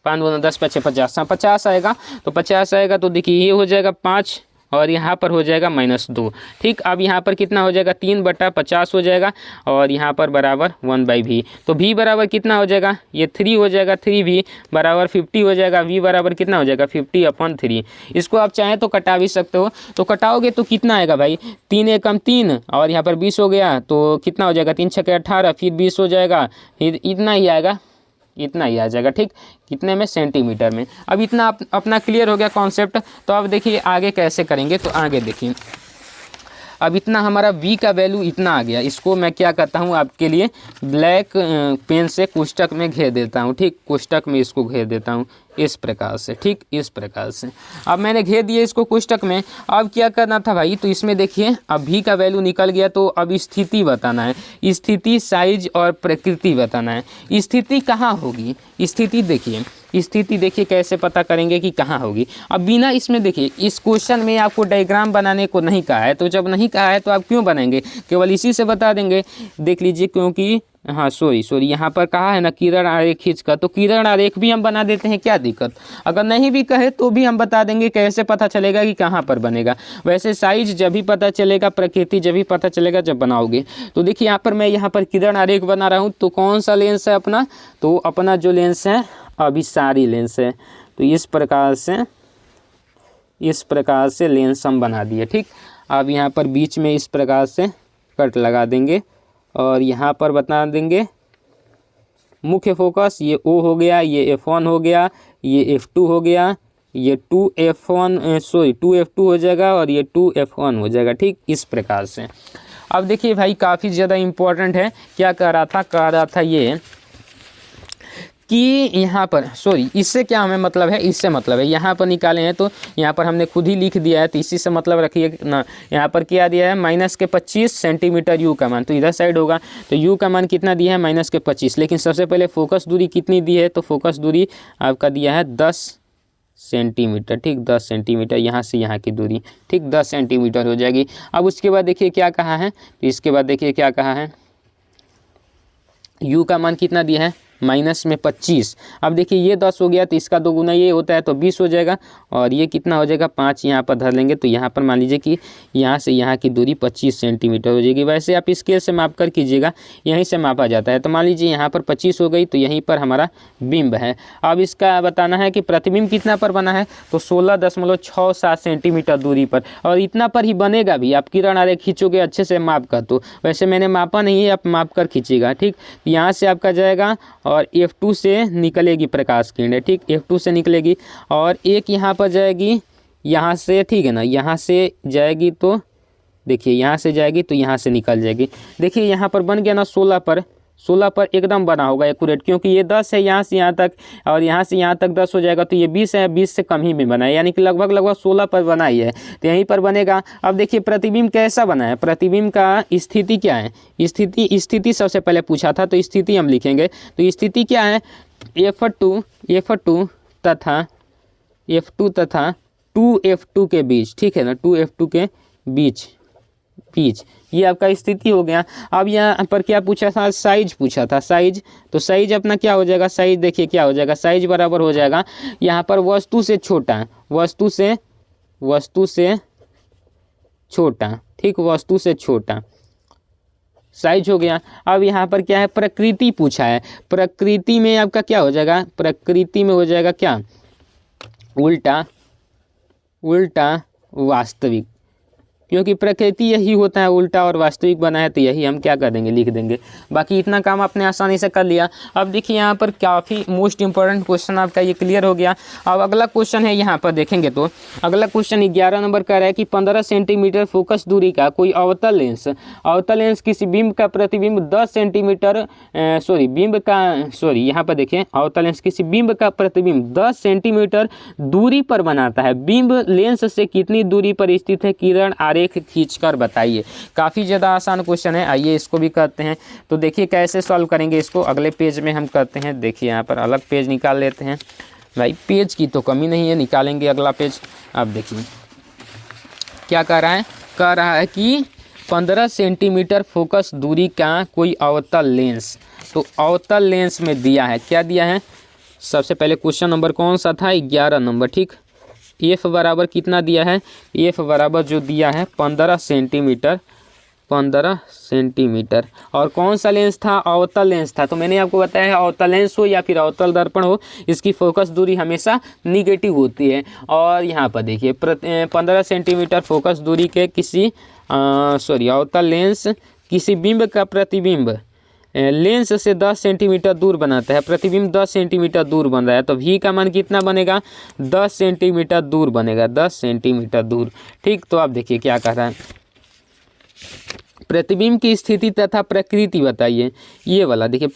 5 दूना 10 5 50, 50 आएगा। तो 50 आएगा तो देखिए ये हो जाएगा 5 और यहाँ पर हो जाएगा -2, ठीक। अब यहाँ पर कितना हो जाएगा 3/50 हो जाएगा, और यहाँ पर बराबर 1/v। तो v बराबर कितना हो जाएगा, ये 3 हो जाएगा, 3v बराबर 50 हो जाएगा। v बराबर कितना हो जाएगा 50/3। इसको आप चाहें तो कटा भी सकते हो, तो कटाओगे तो कितना आएगा भाई 3 एकम 3 और यहाँ पर 20 हो गया तो कितना हो जाएगा 3 6 18, फिर 20 हो जाएगा, फिर इतना ही आएगा, इतना ही आ जाएगा, ठीक। कितने में, सेंटीमीटर में। अब इतना अपना क्लियर हो गया कॉन्सेप्ट। तो अब देखिए आगे कैसे करेंगे, तो आगे देखिए अब इतना हमारा v का वैल्यू इतना आ गया। इसको मैं क्या करता हूँ आपके लिए ब्लैक पेन से कोष्टक में घेर देता हूँ, ठीक। कोष्टक में इसको घेर देता हूँ इस प्रकार से, ठीक, इस प्रकार से। अब मैंने घेर दिया इसको कोष्टक में। अब क्या करना था भाई, तो इसमें देखिए अब v का वैल्यू निकल गया तो अब स्थिति बताना है, स्थिति साइज और प्रकृति बताना है। स्थिति कहाँ होगी, स्थिति देखिए कैसे पता करेंगे कि कहाँ होगी। अब बिना इसमें देखिए इस क्वेश्चन में आपको डायग्राम बनाने को नहीं कहा है, तो जब नहीं कहा है तो आप क्यों बनाएंगे, केवल इसी से बता देंगे। देख लीजिए क्योंकि हाँ सॉरी यहाँ पर कहा है ना किरण आरेख खींचकर, तो किरण आरेख भी हम बना देते हैं, क्या दिक्कत। अगर नहीं भी कहे तो भी हम बता देंगे, कैसे पता चलेगा कि कहाँ पर बनेगा। वैसे साइज जब भी पता चलेगा, प्रकृति जब भी पता चलेगा जब बनाओगे। तो देखिए यहाँ पर मैं यहाँ पर किरण आरेख बना रहा हूँ, तो कौन सा लेंस है अपना, तो अपना जो लेंस है अभिसारी लेंस है। तो इस प्रकार से लेंस हम बना दिए, ठीक। अब यहाँ पर बीच में इस प्रकार से कट लगा देंगे और यहाँ पर बता देंगे मुख्य फोकस, ये O हो गया, ये F1 हो गया, ये F2 हो गया, ये 2F2 हो जाएगा और ये 2F1 हो जाएगा, ठीक। इस प्रकार से अब देखिए भाई काफ़ी ज़्यादा इम्पोर्टेंट है। क्या कह रहा था ये कि यहाँ पर सॉरी इससे क्या हमें मतलब है, इससे मतलब है यहाँ पर निकाले हैं तो यहाँ पर हमने खुद ही लिख दिया है, तो इसी से मतलब रखिए ना। यहाँ पर क्या दिया है -25 सेंटीमीटर यू का मान, तो इधर साइड होगा तो यू का मान कितना दिया है -25। लेकिन सबसे पहले फोकस दूरी कितनी दी है, तो फोकस दूरी आपका दिया है 10 सेंटीमीटर। ठीक 10 सेंटीमीटर यहाँ से यहाँ की दूरी, ठीक 10 सेंटीमीटर हो जाएगी। अब उसके बाद देखिए क्या कहा है, तो इसके बाद देखिए क्या कहा है, यू का मान कितना दिया है -25। अब देखिए ये 10 हो गया तो इसका 2 गुना ये होता है तो 20 हो जाएगा, और ये कितना हो जाएगा 5 यहाँ पर धर लेंगे, तो यहाँ पर मान लीजिए कि यहाँ से यहाँ की दूरी 25 सेंटीमीटर हो जाएगी। वैसे आप स्केल से माप कर कीजिएगा, यहीं से मापा जाता है। तो मान लीजिए यहाँ पर 25 हो गई, तो यहीं पर हमारा बिंब है। अब इसका बताना है कि प्रतिबिंब कितना पर बना है, तो 16.67 सेंटीमीटर दूरी पर, और इतना पर ही बनेगा भी। आप किरण आरेख खींचोगे अच्छे से माप कर, तो वैसे मैंने मापा नहीं है, आप माप कर खींचिएगा। ठीक यहाँ से आपका जाएगा और F2 से निकलेगी प्रकाश किरण, ठीक F2 से निकलेगी, और एक यहाँ पर जाएगी यहाँ से, ठीक है ना, यहाँ से जाएगी तो देखिए यहाँ से जाएगी तो यहाँ से निकल जाएगी। देखिए यहाँ पर बन गया ना 16 पर एकदम बना होगा एक्यूरेट, क्योंकि ये 10 है यहाँ से यहाँ तक, और यहाँ से यहाँ तक 10 हो जाएगा, तो ये 20 है, 20 से कम ही में बना है, यानी कि लगभग 16 पर बना ही है, तो यहीं पर बनेगा। अब देखिए प्रतिबिंब कैसा बना है, प्रतिबिंब का स्थिति क्या है, स्थिति सबसे पहले पूछा था, तो स्थिति हम लिखेंगे। तो स्थिति क्या है, F2 तथा 2F2 के बीच, ठीक है ना, 2F2 के बीच ये आपका स्थिति हो गया। अब यहाँ पर क्या पूछा था, साइज पूछा था, साइज। तो साइज अपना क्या हो जाएगा, साइज देखिए क्या हो जाएगा, साइज बराबर हो जाएगा यहाँ पर वस्तु से छोटा, वस्तु से छोटा, ठीक वस्तु से छोटा साइज हो गया। अब यहाँ पर क्या है, प्रकृति पूछा है। प्रकृति में आपका क्या हो जाएगा, प्रकृति में हो जाएगा क्या, उल्टा वास्तविक, क्योंकि प्रकृति यही होता है, उल्टा और वास्तविक बना है, तो यही हम क्या कर देंगे, लिख देंगे। बाकी इतना काम आपने आसानी से कर लिया। अब देखिए यहाँ पर काफ़ी मोस्ट इंपॉर्टेंट क्वेश्चन आपका ये क्लियर हो गया। अब अगला क्वेश्चन है, यहाँ पर देखेंगे तो अगला क्वेश्चन 11 नंबर का रहा है कि 15 सेंटीमीटर फोकस दूरी का कोई अवतल लेंस किसी बिंब का प्रतिबिंब 10 सेंटीमीटर यहाँ पर देखें, अवतल लेंस किसी बिंब का प्रतिबिंब 10 सेंटीमीटर दूरी पर बनाता है। बिंब लेंस से कितनी दूरी पर स्थित है, किरण आरेख खींचकर बताइए। काफ़ी ज़्यादा आसान क्वेश्चन है, आइए इसको भी करते हैं। तो देखिए कैसे सॉल्व करेंगे इसको, अगले पेज में हम करते हैं। देखिए यहाँ पर अलग पेज निकाल लेते हैं, भाई पेज की तो कमी नहीं है, निकालेंगे अगला पेज। अब देखिए क्या कह रहा है कि 15 सेंटीमीटर फोकस दूरी का कोई अवतल लेंस, तो अवतल लेंस में दिया है, क्या दिया है, सबसे पहले क्वेश्चन नंबर कौन सा था, 11 नंबर, ठीक। F बराबर कितना दिया है, F बराबर जो दिया है 15 सेंटीमीटर, और कौन सा लेंस था, अवतल लेंस था। तो मैंने आपको बताया है अवतल लेंस हो या फिर अवतल दर्पण हो, इसकी फोकस दूरी हमेशा निगेटिव होती है। और यहाँ पर देखिए 15 सेंटीमीटर फोकस दूरी के किसी अवतल लेंस किसी बिंब का प्रतिबिंब लेंस से 10 सेंटीमीटर दूर बनाता है, प्रतिबिंब 10 सेंटीमीटर दूर बन रहा है, तो V का मान कितना बनेगा, 10 सेंटीमीटर दूर बनेगा, 10 सेंटीमीटर दूर, ठीक। तो आप देखिए क्या कह रहा है, प्रतिबिंब की स्थिति तथा प्रकृति बताइए। ये वाला देखिए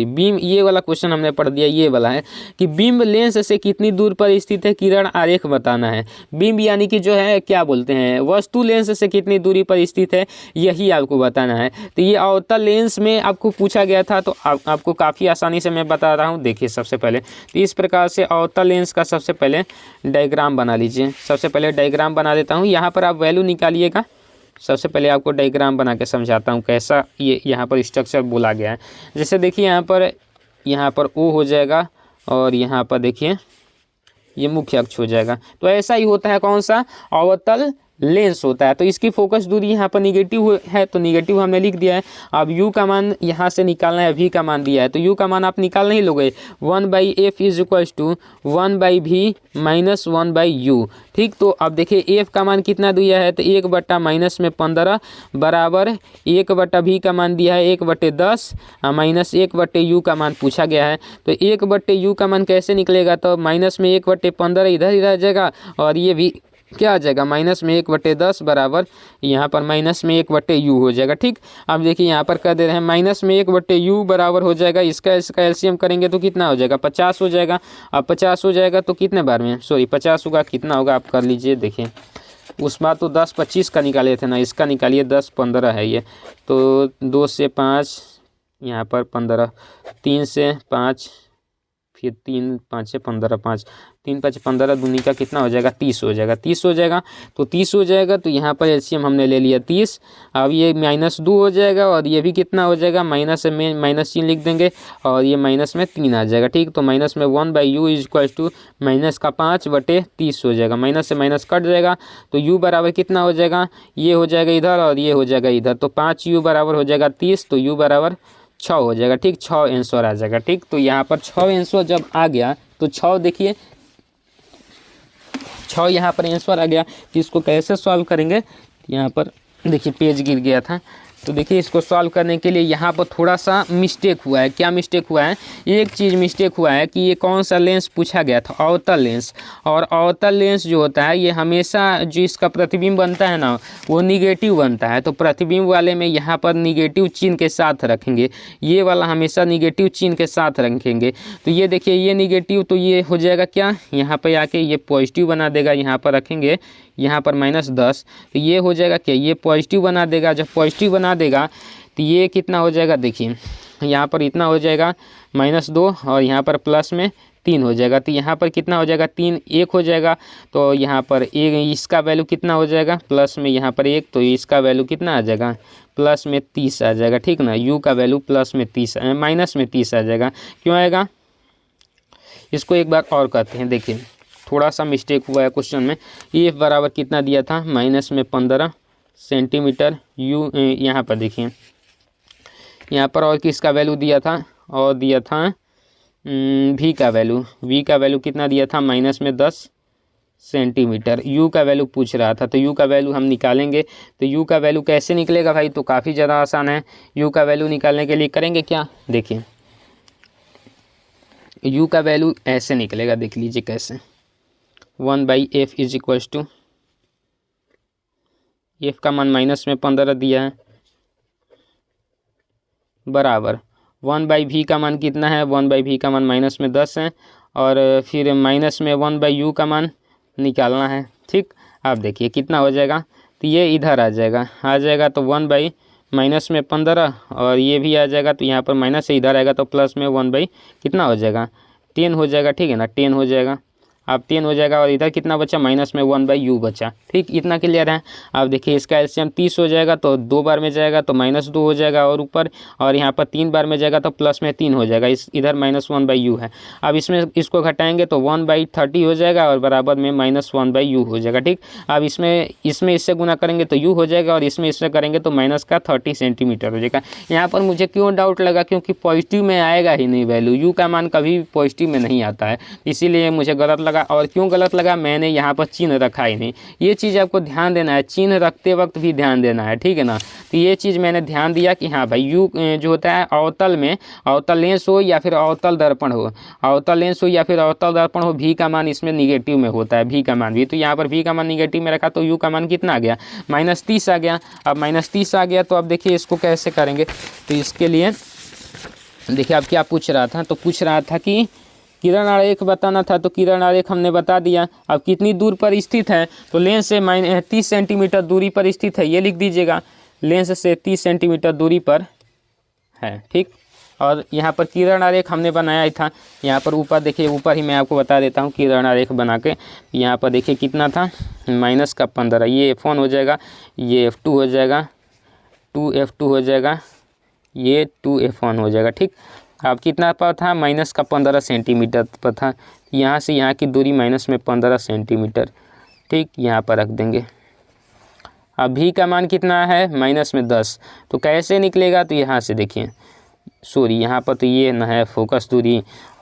बिंब, ये वाला क्वेश्चन हमने पढ़ दिया, ये वाला है कि बिंब लेंस से कितनी दूर पर स्थित है, किरण आरेख बताना है। बिंब यानी कि जो है क्या बोलते हैं, वस्तु लेंस से कितनी दूरी पर स्थित है, यही आपको बताना है। तो ये अवतल लेंस में आपको पूछा गया था, तो आपको काफ़ी आसानी से मैं बता रहा हूँ। देखिए सबसे पहले तो इस प्रकार से अवतल लेंस का सबसे पहले डायग्राम बना लीजिए। सबसे पहले डायग्राम बना देता हूँ, यहाँ पर आप वैल्यू निकालिएगा। सबसे पहले आपको डायग्राम बना के समझाता हूँ कैसा ये यहाँ पर स्ट्रक्चर बोला गया है। जैसे देखिए यहाँ पर O हो जाएगा, और यहाँ पर देखिए ये मुख्य अक्ष हो जाएगा। तो ऐसा ही होता है, कौन सा, अवतल लेंस होता है। तो इसकी फोकस दूरी यहाँ पर निगेटिव है, तो निगेटिव हमने लिख दिया है। अब U का मान यहाँ से निकालना है, V का मान दिया है, तो U का मान आप निकाल नहीं लोगे, 1/F is equals to 1/V minus 1/U, ठीक। तो अब देखिए F का मान कितना दिया है, तो 1/-15 बराबर 1/V का मान दिया है 1/10 माइनस 1/U का मान पूछा गया है। तो 1/U का मान कैसे निकलेगा, तो माइनस में 1/15 इधर ही रह जाएगा, और ये भी क्या आ जाएगा, -1/10 बराबर यहाँ पर -1/u हो जाएगा। ठीक, अब देखिए यहाँ पर कर दे रहे हैं -1/u बराबर हो जाएगा, इसका एलसीएम करेंगे तो कितना हो जाएगा, 50 हो जाएगा। अब 50 हो जाएगा तो कितने बार में, सॉरी 50 होगा, कितना होगा आप कर लीजिए। देखिए उस बार तो 10-25 का निकाले थे ना, इसका निकालिए 10-15 है ये, तो 2 से 5 यहाँ पर 15, 3 से 5, फिर 3 5 से 15, 5 3 5 15, दूनी का कितना हो जाएगा, 30 हो जाएगा। 30 हो जाएगा तो 30 हो जाएगा, तो यहाँ पर एलसीएम हमने ले लिया 30। अब ये -2 हो जाएगा और ये भी कितना हो जाएगा, माइनस में माइनस चिन्ह लिख देंगे और ये माइनस में 3 आ जाएगा। ठीक, तो माइनस में 1/u = -5/30 हो जाएगा, माइनस से माइनस कट जाएगा तो u बराबर कितना हो जाएगा, ये हो जाएगा इधर और ये हो जाएगा इधर, तो 5u बराबर हो जाएगा 30, तो u बराबर 6 हो जाएगा। ठीक, 6 आंसर आ जाएगा। ठीक, तो यहाँ पर 6 आंसर जब आ गया तो 6 देखिए 6 यहाँ पर आंसर आ गया कि इसको कैसे सॉल्व करेंगे। यहाँ पर देखिए पेज गिर गया था, तो देखिए इसको सॉल्व करने के लिए यहाँ पर थोड़ा सा मिस्टेक हुआ है। क्या मिस्टेक हुआ है, एक चीज़ मिस्टेक हुआ है कि ये कौन सा लेंस पूछा गया था, अवतल लेंस। और अवतल लेंस जो होता है ये हमेशा जो इसका प्रतिबिंब बनता है ना वो निगेटिव बनता है, तो प्रतिबिंब वाले में यहाँ पर निगेटिव चिन्ह के साथ रखेंगे, ये वाला हमेशा निगेटिव चिन्ह के साथ रखेंगे। तो ये देखिए ये निगेटिव, तो ये हो जाएगा क्या, यहाँ पर आके ये पॉजिटिव बना देगा, यहाँ पर रखेंगे यहाँ पर -10, तो ये हो जाएगा क्या, ये पॉजिटिव बना देगा। जब पॉजिटिव बना देगा तो ये कितना हो जाएगा, देखिए यहाँ पर इतना हो जाएगा -2 और यहाँ पर प्लस में 3 हो जाएगा, तो यहाँ पर कितना हो जाएगा, 3 1 हो जाएगा। तो यहाँ पर एक इसका वैल्यू कितना हो जाएगा, प्लस में यहाँ पर 1, तो इसका वैल्यू कितना आ जाएगा, प्लस में 30 आ जाएगा। ठीक ना, u का वैल्यू प्लस में 30 माइनस में 30 आ जाएगा। क्यों आएगा, इसको एक बार और करते हैं। देखिए थोड़ा सा मिस्टेक हुआ है क्वेश्चन में, EF बराबर कितना दिया था, -15 सेंटीमीटर, u यहाँ पर देखिए यहाँ पर और किसका वैल्यू दिया था, और दिया था v का वैल्यू कितना दिया था, -10 सेंटीमीटर। u का वैल्यू पूछ रहा था, तो u का वैल्यू हम निकालेंगे। तो u का वैल्यू कैसे निकलेगा भाई, तो काफ़ी ज़्यादा आसान है। u का वैल्यू निकालने के लिए करेंगे क्या, देखिए u का वैल्यू ऐसे निकलेगा, देख लीजिए कैसे, 1/f = f का मान -15 दिया है बराबर 1/v का मान कितना है, 1/v का मान -10 है और फिर माइनस में 1/u का मान निकालना है। ठीक, आप देखिए कितना हो जाएगा, तो ये इधर आ जाएगा तो 1/-15 और ये भी आ जाएगा, तो यहाँ पर माइनस से इधर आएगा तो प्लस में 1/ कितना हो जाएगा, 10 हो जाएगा। ठीक है ना, 10 हो जाएगा, अब 10 हो जाएगा और इधर कितना बचा, माइनस में 1/u बचा। ठीक, इतना क्लियर है। अब देखिए इसका एलसीएम 30 हो जाएगा, तो 2 बार में जाएगा तो -2 हो जाएगा और ऊपर, और यहाँ पर 3 बार में जाएगा तो प्लस में 3 हो जाएगा, इस इधर -1/u है। अब इसमें इसको घटाएंगे तो 1/30 हो जाएगा और बराबर में -1/u हो जाएगा। ठीक, अब इसमें इससे गुना करेंगे तो u हो जाएगा और इससे करेंगे तो -30 सेंटीमीटर हो जाएगा। यहाँ पर मुझे क्यों डाउट लगा, क्योंकि पॉजिटिव में आएगा ही नहीं वैल्यू, u का मान कभी भी पॉजिटिव में नहीं आता है, इसीलिए मुझे गलत लगा। और क्यों गलत लगा, मैंने यहाँ पर चिन्ह रखा ही नहीं। ये चीज़ आपको ध्यान देना है, चिन्ह रखते वक्त भी ध्यान देना है, ठीक है ना। तो ये चीज़ मैंने ध्यान दिया कि हाँ भाई यू जो होता है अवतल में, अवतल लेंस हो या फिर अवतल दर्पण हो, अवतल लेंस हो या फिर अवतल दर्पण हो, भी का मान इसमें निगेटिव में होता है, भी का मान भी। तो यहाँ पर भी का मान निगेटिव में रखा तो यू का मान कितना आ गया, -30 आ गया। अब -30 आ गया तो अब देखिए इसको कैसे करेंगे। तो इसके लिए देखिए अब क्या पूछ रहा था, तो पूछ रहा था कि किरण आरेख बताना था, तो किरण आरेख हमने बता दिया। अब कितनी दूर पर स्थित है, तो लेंस से 30 सेंटीमीटर दूरी पर स्थित है, ये लिख दीजिएगा, लेंस से 30 सेंटीमीटर दूरी पर है, ठीक। और यहाँ पर किरण आरेख हमने बनाया ही था, यहाँ पर ऊपर देखिए, ऊपर ही मैं आपको बता देता हूँ किरण आरेख बना के। यहाँ पर देखिए कितना था, -15, ये F1 हो जाएगा, ये F2 हो जाएगा, 2F2 हो जाएगा, ये 2F1 हो जाएगा, ठीक। अब कितना पर था, -15 सेंटीमीटर पर था, यहाँ से यहाँ की दूरी -15 सेंटीमीटर, ठीक, यहाँ पर रख देंगे। अब भी का मान कितना है, -10, तो कैसे निकलेगा, तो यहाँ से देखिए, सॉरी यहाँ पर तो ये न है फोकस दूरी,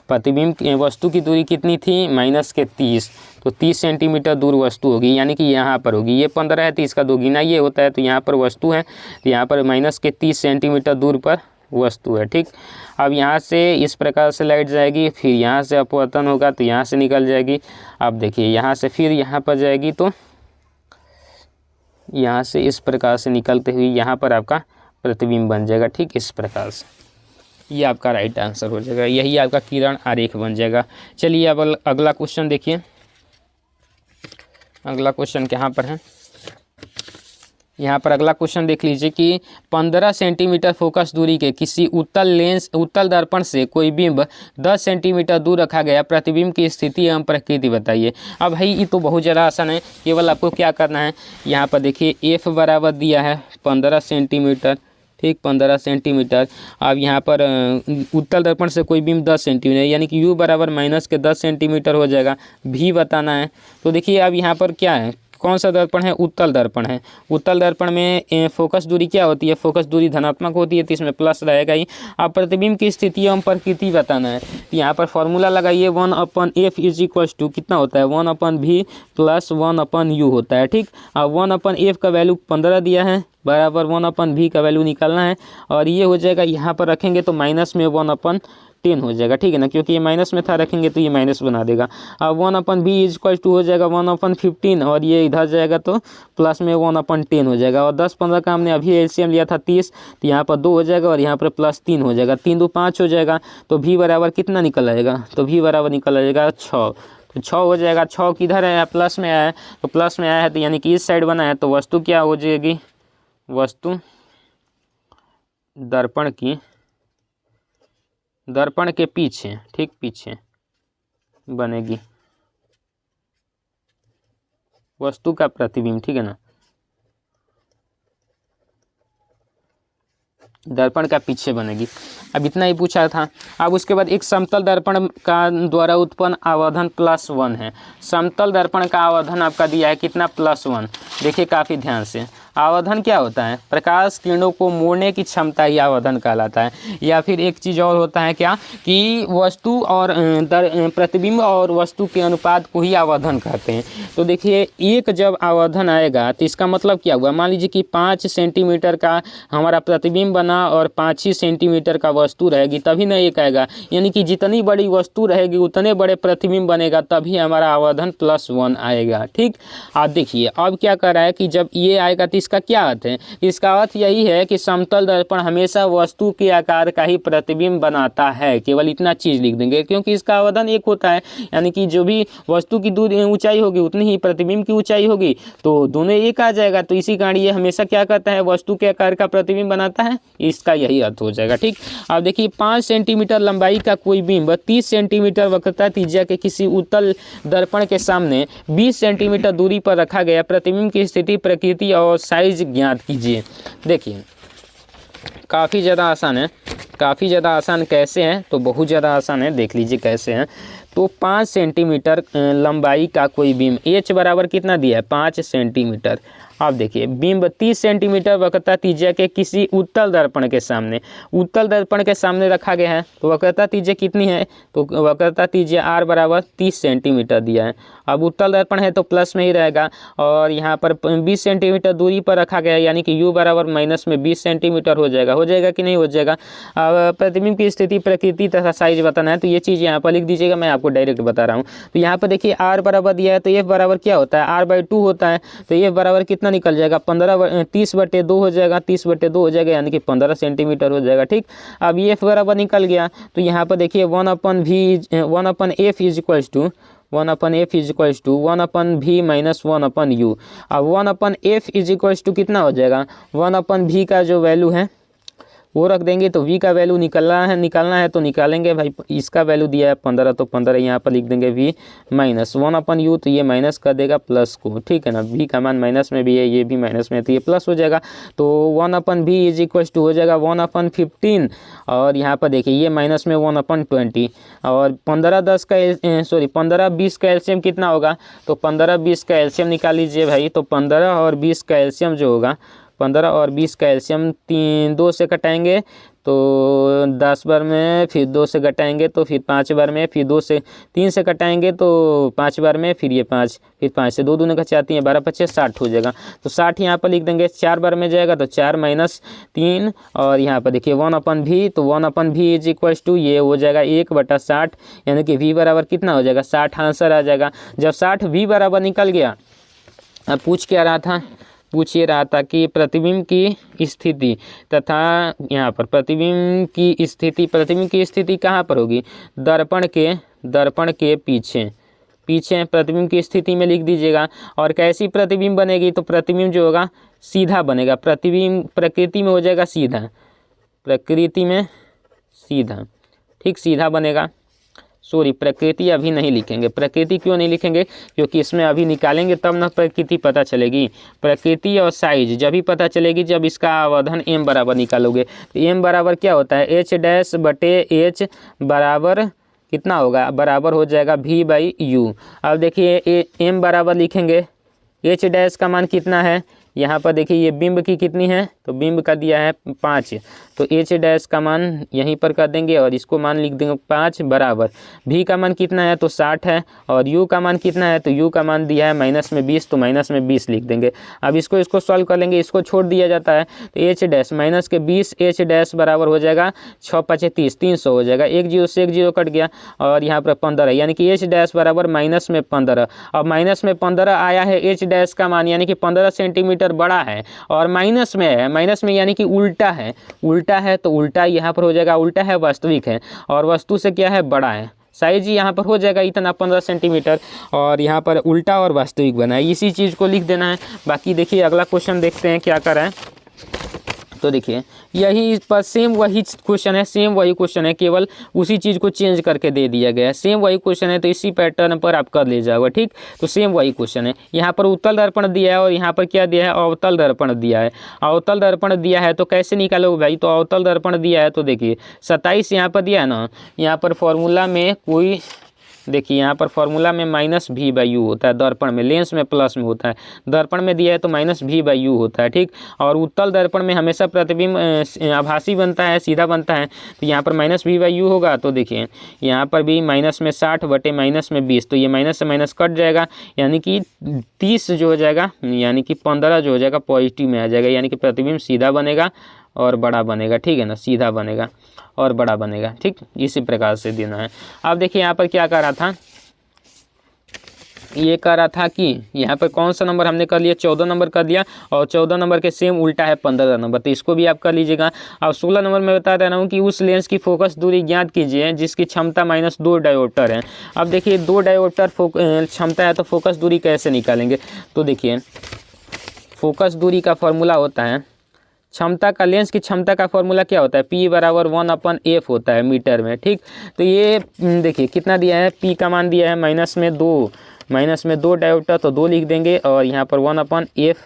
प्रतिबिंब वस्तु की दूरी कितनी थी, -30, तो 30 सेंटीमीटर दूर वस्तु होगी, यानी कि यहाँ पर होगी, ये 15 है तो इसका 2 गुना ये होता है, तो यहाँ पर वस्तु है, तो यहाँ पर -30 सेंटीमीटर दूर पर वस्तु है, ठीक। अब यहाँ से इस प्रकार से लाइट जाएगी, फिर यहाँ से अपवर्तन होगा तो यहाँ से निकल जाएगी। अब देखिए यहाँ से फिर यहाँ पर जाएगी तो यहाँ से इस प्रकार से निकलते हुए यहाँ पर आपका प्रतिबिंब बन जाएगा। ठीक, इस प्रकार से ये आपका राइट आंसर हो जाएगा, यही आपका किरण आरेख बन जाएगा। चलिए अब अगला क्वेश्चन देखिए। अगला क्वेश्चन कहाँ पर है, यहाँ पर अगला क्वेश्चन देख लीजिए कि 15 सेंटीमीटर फोकस दूरी के किसी उत्तल दर्पण से कोई बिंब 10 सेंटीमीटर दूर रखा गया, प्रतिबिंब की स्थिति एवं प्रकृति बताइए। अब भाई ये तो बहुत ज़्यादा आसान है, केवल आपको क्या करना है, यहाँ पर देखिए एफ बराबर दिया है 15 सेंटीमीटर। ठीक, 15 सेंटीमीटर। अब यहाँ पर उत्तल दर्पण से कोई बिंब 10 सेंटीमीटर, यानी कि u बराबर माइनस के 10 सेंटीमीटर हो जाएगा। भी बताना है, तो देखिए अब यहाँ पर क्या है, कौन सा दर्पण है, उत्तल दर्पण है। उत्तल दर्पण में फोकस दूरी क्या होती है, फोकस दूरी धनात्मक होती है, तो इसमें प्लस रहेगा ही। अब प्रतिबिंब की स्थिति एवं प्रकृति बताना है, यहाँ पर फॉर्मूला लगाइए 1/f इज इक्वल्स टू कितना होता है, 1/v प्लस 1/u होता है। ठीक, अब 1/f का वैल्यू 15 दिया है, बराबर 1/v का वैल्यू निकालना है, और ये हो जाएगा यहाँ पर रखेंगे तो माइनस में 1/10 हो जाएगा। ठीक है ना, क्योंकि ये माइनस में था, रखेंगे तो ये माइनस बना देगा। अब 1/v इज इक्वल टू हो जाएगा 1/15, और ये इधर जाएगा तो प्लस में 1/10 हो जाएगा। और 10-15 का हमने अभी एलसीएम लिया था 30, तो यहाँ पर 2 हो जाएगा और यहाँ पर प्लस 3 हो जाएगा, 3 2 5 हो जाएगा। तो v बराबर कितना निकल आएगा, तो v बराबर निकल आएगा 6। तो 6 हो जाएगा। 6 किधर है, प्लस में आया है, तो प्लस में आया है तो यानी कि इस साइड बना है, तो वस्तु क्या हो जाएगी, वस्तु दर्पण के पीछे, ठीक पीछे बनेगी वस्तु का प्रतिबिंब। ठीक है ना, दर्पण का पीछे बनेगी। अब इतना ही पूछा था। अब उसके बाद एक समतल दर्पण का द्वारा उत्पन्न आवर्धन +1 है। समतल दर्पण का आवर्धन आपका दिया है कितना, +1। देखिए काफ़ी ध्यान से, आवर्धन क्या होता है, प्रकाश किरणों को मोड़ने की क्षमता ही आवर्धन कहलाता है। या फिर एक चीज़ और होता है क्या, कि वस्तु और प्रतिबिंब और वस्तु के अनुपात को ही आवर्धन कहते हैं। तो देखिए एक जब आवर्धन आएगा तो इसका मतलब क्या हुआ, मान लीजिए कि 5 सेंटीमीटर का हमारा प्रतिबिंब बना और 5 ही सेंटीमीटर का वस्तु रहेगी, तभी ना एक आएगा। यानी कि जितनी बड़ी वस्तु रहेगी उतने बड़े प्रतिबिंब बनेगा, तभी हमारा आवर्धन +1 आएगा। ठीक, आप देखिए अब क्या कर रहा है कि जब ये आएगा तो इसका क्या अर्थ है, इसका अर्थ यही है कि समतल दर्पण हमेशा वस्तु के आकार का ही प्रतिबिंब बनाता है। केवल इतना चीज़ लिख देंगे, क्योंकि इसका आवर्धन एक होता है, यानी कि जो भी वस्तु की दूरी ऊंचाई होगी उतनी ही प्रतिबिंब की ऊंचाई होगी, तो दोनों एक आ जाएगा। तो इसी कारण ये हमेशा क्या करता है, वस्तु के आकार का प्रतिबिंब बनाता है, इसका यही अर्थ हो जाएगा। ठीक, अब देखिए 5 सेंटीमीटर लंबाई का कोई बिंब 30 सेंटीमीटर वक्रता त्रिज्या के किसी उत्तल दर्पण के सामने 20 सेंटीमीटर दूरी पर रखा गया, प्रतिबिंब की स्थिति, प्रकृति और साइज ज्ञात कीजिए। देखिए काफ़ी ज़्यादा आसान है, काफ़ी ज़्यादा आसान कैसे हैं, तो बहुत ज़्यादा आसान है, देख लीजिए कैसे हैं। तो 5 सेंटीमीटर लंबाई का कोई बिंब, h बराबर कितना दिया है, 5 सेंटीमीटर। आप देखिए बिंब 30 सेंटीमीटर वक्रता त्रिज्या के किसी उत्तल दर्पण के सामने, उत्तल दर्पण के सामने रखा गया है। तो वक्रता त्रिज्या कितनी है, तो वक्रता त्रिज्या r बराबर 30 सेंटीमीटर दिया है। अब उत्तल दर्पण है तो प्लस में ही रहेगा, और यहाँ पर 20 सेंटीमीटर दूरी पर रखा गया है, यानी कि u बराबर माइनस में 20 सेंटीमीटर हो जाएगा कि नहीं हो जाएगा। अब प्रतिबिंब की स्थिति, प्रकृति तथा साइज बताना है, तो ये चीज़ यहाँ पर लिख दीजिएगा, मैं आपको डायरेक्ट बता रहा हूँ। तो यहाँ पर देखिए r बराबर दिया है, तो f बराबर क्या होता है, r/2 होता है। तो f बराबर कितना निकल जाएगा, 30/2 हो जाएगा, 30/2 हो जाएगा, यानी कि 15 सेंटीमीटर हो जाएगा। ठीक, अब ये f बराबर निकल गया, तो यहाँ पर देखिए 1/f is equals to 1/v minus 1/u। अब 1/f इज इक्वल्स टू कितना हो जाएगा, 1/v का जो वैल्यू है वो रख देंगे, तो v का वैल्यू निकालना है तो निकालेंगे भाई। इसका वैल्यू दिया है 15, तो 15 यहाँ पर लिख देंगे v माइनस 1/u, तो ये माइनस कर देगा प्लस को। ठीक है ना, v का मान माइनस में भी है, ये भी माइनस में है, तो ये प्लस हो जाएगा। तो 1/v इज इक्वल टू हो जाएगा 1/15, और यहाँ पर देखिए ये माइनस में 1/20, और 15-20 का एलसीएम कितना होगा, तो 15-20 का एलसीएम निकाल लीजिए भाई। तो 15 और 20 का एलसीएम जो होगा, 15 और 20 का एलसीएम 2 से कटाएंगे तो 10 बार में, फिर 2 से घटाएंगे तो फिर 5 बार में, फिर 3 से कटाएंगे तो 5 बार में, फिर ये 5, फिर 5 से 2 दूने कचाती हैं, 12×5 60 हो जाएगा। तो 60 यहाँ पर लिख देंगे, 4 बार में जाएगा तो 4 माइनस 3, और यहाँ पर देखिए 1/v, तो 1/v इज इक्वल्स टू ये हो जाएगा 1/60, यानी कि v बराबर कितना हो जाएगा, 60 आंसर आ जाएगा। जब 60 v बराबर निकल गया, अब पूछ क्या रहा था, पूछ ये रहा था कि प्रतिबिंब की स्थिति तथा यहाँ पर प्रतिबिंब की स्थिति कहाँ पर होगी, दर्पण के पीछे प्रतिबिंब की स्थिति में लिख दीजिएगा। और कैसी प्रतिबिंब बनेगी, तो प्रतिबिंब जो होगा सीधा बनेगा, प्रतिबिंब प्रकृति में हो जाएगा सीधा, प्रकृति में सीधा, ठीक, सीधा बनेगा। सॉरी, प्रकृति अभी नहीं लिखेंगे। प्रकृति क्यों नहीं लिखेंगे, क्योंकि इसमें अभी निकालेंगे तब ना प्रकृति पता चलेगी। प्रकृति और साइज जब भी पता चलेगी जब इसका आवर्धन m बराबर निकालोगे। तो m बराबर क्या होता है, h डैश बटे h बराबर कितना होगा, बराबर हो जाएगा v बाई यू। अब देखिए m बराबर लिखेंगे, h डैश का मान कितना है, यहाँ पर देखिए ये बिंब की कितनी है, तो बिंब का दिया है 5, तो h डैश का मान यहीं पर कर देंगे और इसको मान लिख देंगे 5 बराबर v का मान कितना है, तो 60 है, और u का मान कितना है, तो u का मान दिया है -20, तो -20 लिख देंगे। अब इसको सॉल्व कर लेंगे, इसको छोड़ दिया जाता है, तो h डैश माइनस के 20 h डैश बराबर हो जाएगा 6 5 30, 300 हो जाएगा, 1 0 से 1 0 कट गया और यहाँ पर 15, यानी कि h डैश बराबर -15। अब -15 आया है h डैश का मान, यानी कि 15 सेंटीमीटर बड़ा है और माइनस में है, माइनस में यानी कि उल्टा है, तो उल्टा यहाँ पर हो जाएगा, उल्टा है वास्तविक है और वस्तु से क्या है, बड़ा है। साइज यहाँ पर हो जाएगा इतना 15 सेंटीमीटर और यहाँ पर उल्टा और वास्तविक बना है, इसी चीज़ को लिख देना है। बाकी देखिए अगला क्वेश्चन देखते हैं क्या कर रहा है। तो देखिए यही पर सेम वही क्वेश्चन है, केवल उसी चीज़ को चेंज करके दे दिया गया है। सेम वही क्वेश्चन है, तो इसी पैटर्न पर आप कर ले जाओगे, ठीक। तो सेम वही क्वेश्चन है, यहाँ पर उत्तल दर्पण दिया है और यहाँ पर क्या दिया है, अवतल दर्पण दिया है। अवतल दर्पण दिया है तो कैसे निकालोगे भाई, तो अवतल दर्पण दिया है तो देखिए 27 यहाँ पर दिया है ना, यहाँ पर फॉर्मूला में कोई देखिए यहाँ पर फॉर्मूला में -v/u होता है, दर्पण में, लेंस में प्लस में होता है, दर्पण में दिया है तो -v/u होता है, ठीक। और उत्तल दर्पण में हमेशा प्रतिबिंब आभासी बनता है, सीधा बनता है, तो यहाँ पर -v/u होगा। तो देखिए यहाँ पर भी माइनस में 60 बटे -20, तो ये माइनस से माइनस कट जाएगा, यानी कि 30 जो हो जाएगा, यानी कि 15 जो हो जाएगा पॉजिटिव में आ जाएगा, यानी कि प्रतिबिंब सीधा बनेगा और बड़ा बनेगा, ठीक है ना, सीधा बनेगा और बड़ा बनेगा, ठीक। इसी प्रकार से देना है। अब देखिए यहाँ पर क्या कर रहा था, ये कह रहा था कि यहाँ पर कौन सा नंबर हमने कर लिया, 14 नंबर कर दिया और 14 नंबर के सेम उल्टा है 15 नंबर, तो इसको भी आप कर लीजिएगा। अब 16 नंबर में बता रहा हूँ कि उस लेंस की फोकस दूरी ज्ञात कीजिए जिसकी क्षमता -2 डायोप्टर है। अब देखिए 2 डायोप्टर क्षमता है तो फोकस दूरी कैसे निकालेंगे, तो देखिए फोकस दूरी का फॉर्मूला होता है, क्षमता का, लेंस की क्षमता का फॉर्मूला क्या होता है, P बराबर 1/f होता है मीटर में, ठीक। तो ये देखिए कितना दिया है, P का मान दिया है -2 डायोप्टर, तो 2 लिख देंगे और यहाँ पर 1/f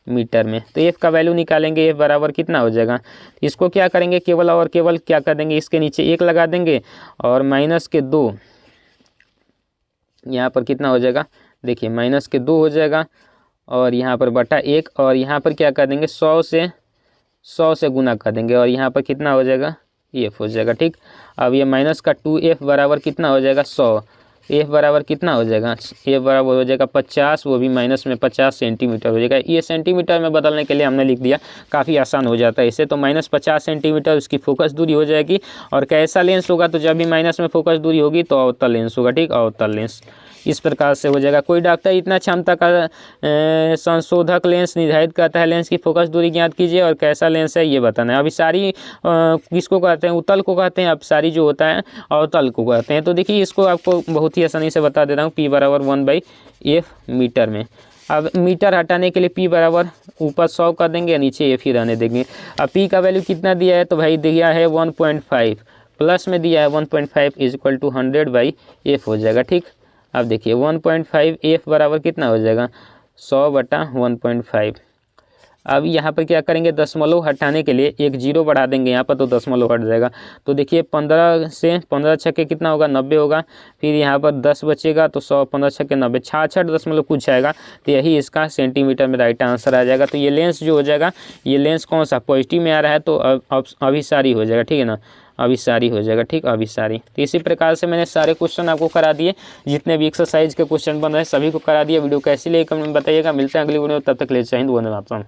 मीटर में, तो f का वैल्यू निकालेंगे, f बराबर कितना हो जाएगा। इसको क्या करेंगे, केवल और केवल क्या कर देंगे, इसके नीचे 1 लगा देंगे और -2 यहाँ पर कितना हो जाएगा, देखिए -2 हो जाएगा और यहाँ पर बटा 1 और यहाँ पर क्या कर देंगे 100 से गुना कर देंगे और यहाँ पर कितना हो जाएगा, f हो जाएगा, ठीक। अब ये माइनस का 2f बराबर कितना हो जाएगा 100, f बराबर कितना हो जाएगा, f बराबर हो जाएगा 50, वो भी माइनस में 50 सेंटीमीटर हो जाएगा। ये सेंटीमीटर में बदलने के लिए हमने लिख दिया, काफ़ी आसान हो जाता है इससे। तो -50 सेंटीमीटर उसकी फोकस दूरी हो जाएगी। और कैसा लेंस होगा, तो जब भी माइनस में फोकस दूरी होगी तो अवतल लेंस होगा, ठीक, अवतल लेंस। इस प्रकार से हो जाएगा। कोई डॉक्टर इतना क्षमता का संशोधक लेंस निर्धारित करता है, लेंस की फोकस दूरी ज्ञात कीजिए और कैसा लेंस है ये बताना है। अभिसारी किसको कहते हैं, उत्तल को कहते हैं, अपसारी जो होता है अवतल को कहते हैं। तो देखिए इसको आपको बहुत ही आसानी से बता देता हूँ, P बराबर 1/f मीटर में। अब मीटर हटाने के लिए P बराबर ऊपर 100 कर देंगे, नीचे f ही रहने देंगे। अब P का वैल्यू कितना दिया है, तो भाई दिया है 1.5, प्लस में दिया है 1.5 = 100/f हो जाएगा, ठीक। अब देखिए 1.5 f बराबर कितना हो जाएगा 100/1.5। अब यहाँ पर क्या करेंगे, दशमलव हटाने के लिए एक 0 बढ़ा देंगे यहाँ पर, तो दशमलव हट जाएगा। तो देखिए 15 से 15 छक्के कितना होगा 90 होगा, फिर यहाँ पर 10 बचेगा तो 100, 15 छक्के 90, 66 दशमलव कुछ आएगा। तो यही इसका सेंटीमीटर में राइट आंसर आ जाएगा। तो ये लेंस जो हो जाएगा, ये लेंस कौन सा पॉजिटिव में आ रहा है तो अभिसारी हो जाएगा, ठीक है ना, अभिसारी हो जाएगा, ठीक, अभिसारी। तो इसी प्रकार से मैंने सारे क्वेश्चन आपको करा दिए, जितने भी एक्सरसाइज के क्वेश्चन बन रहे हैं सभी को करा दिए। वीडियो कैसी लगी कमेंट में बताइएगा। मिलते हैं अगली वीडियो, तब तक ले जय हिंद, वंदे मातरम।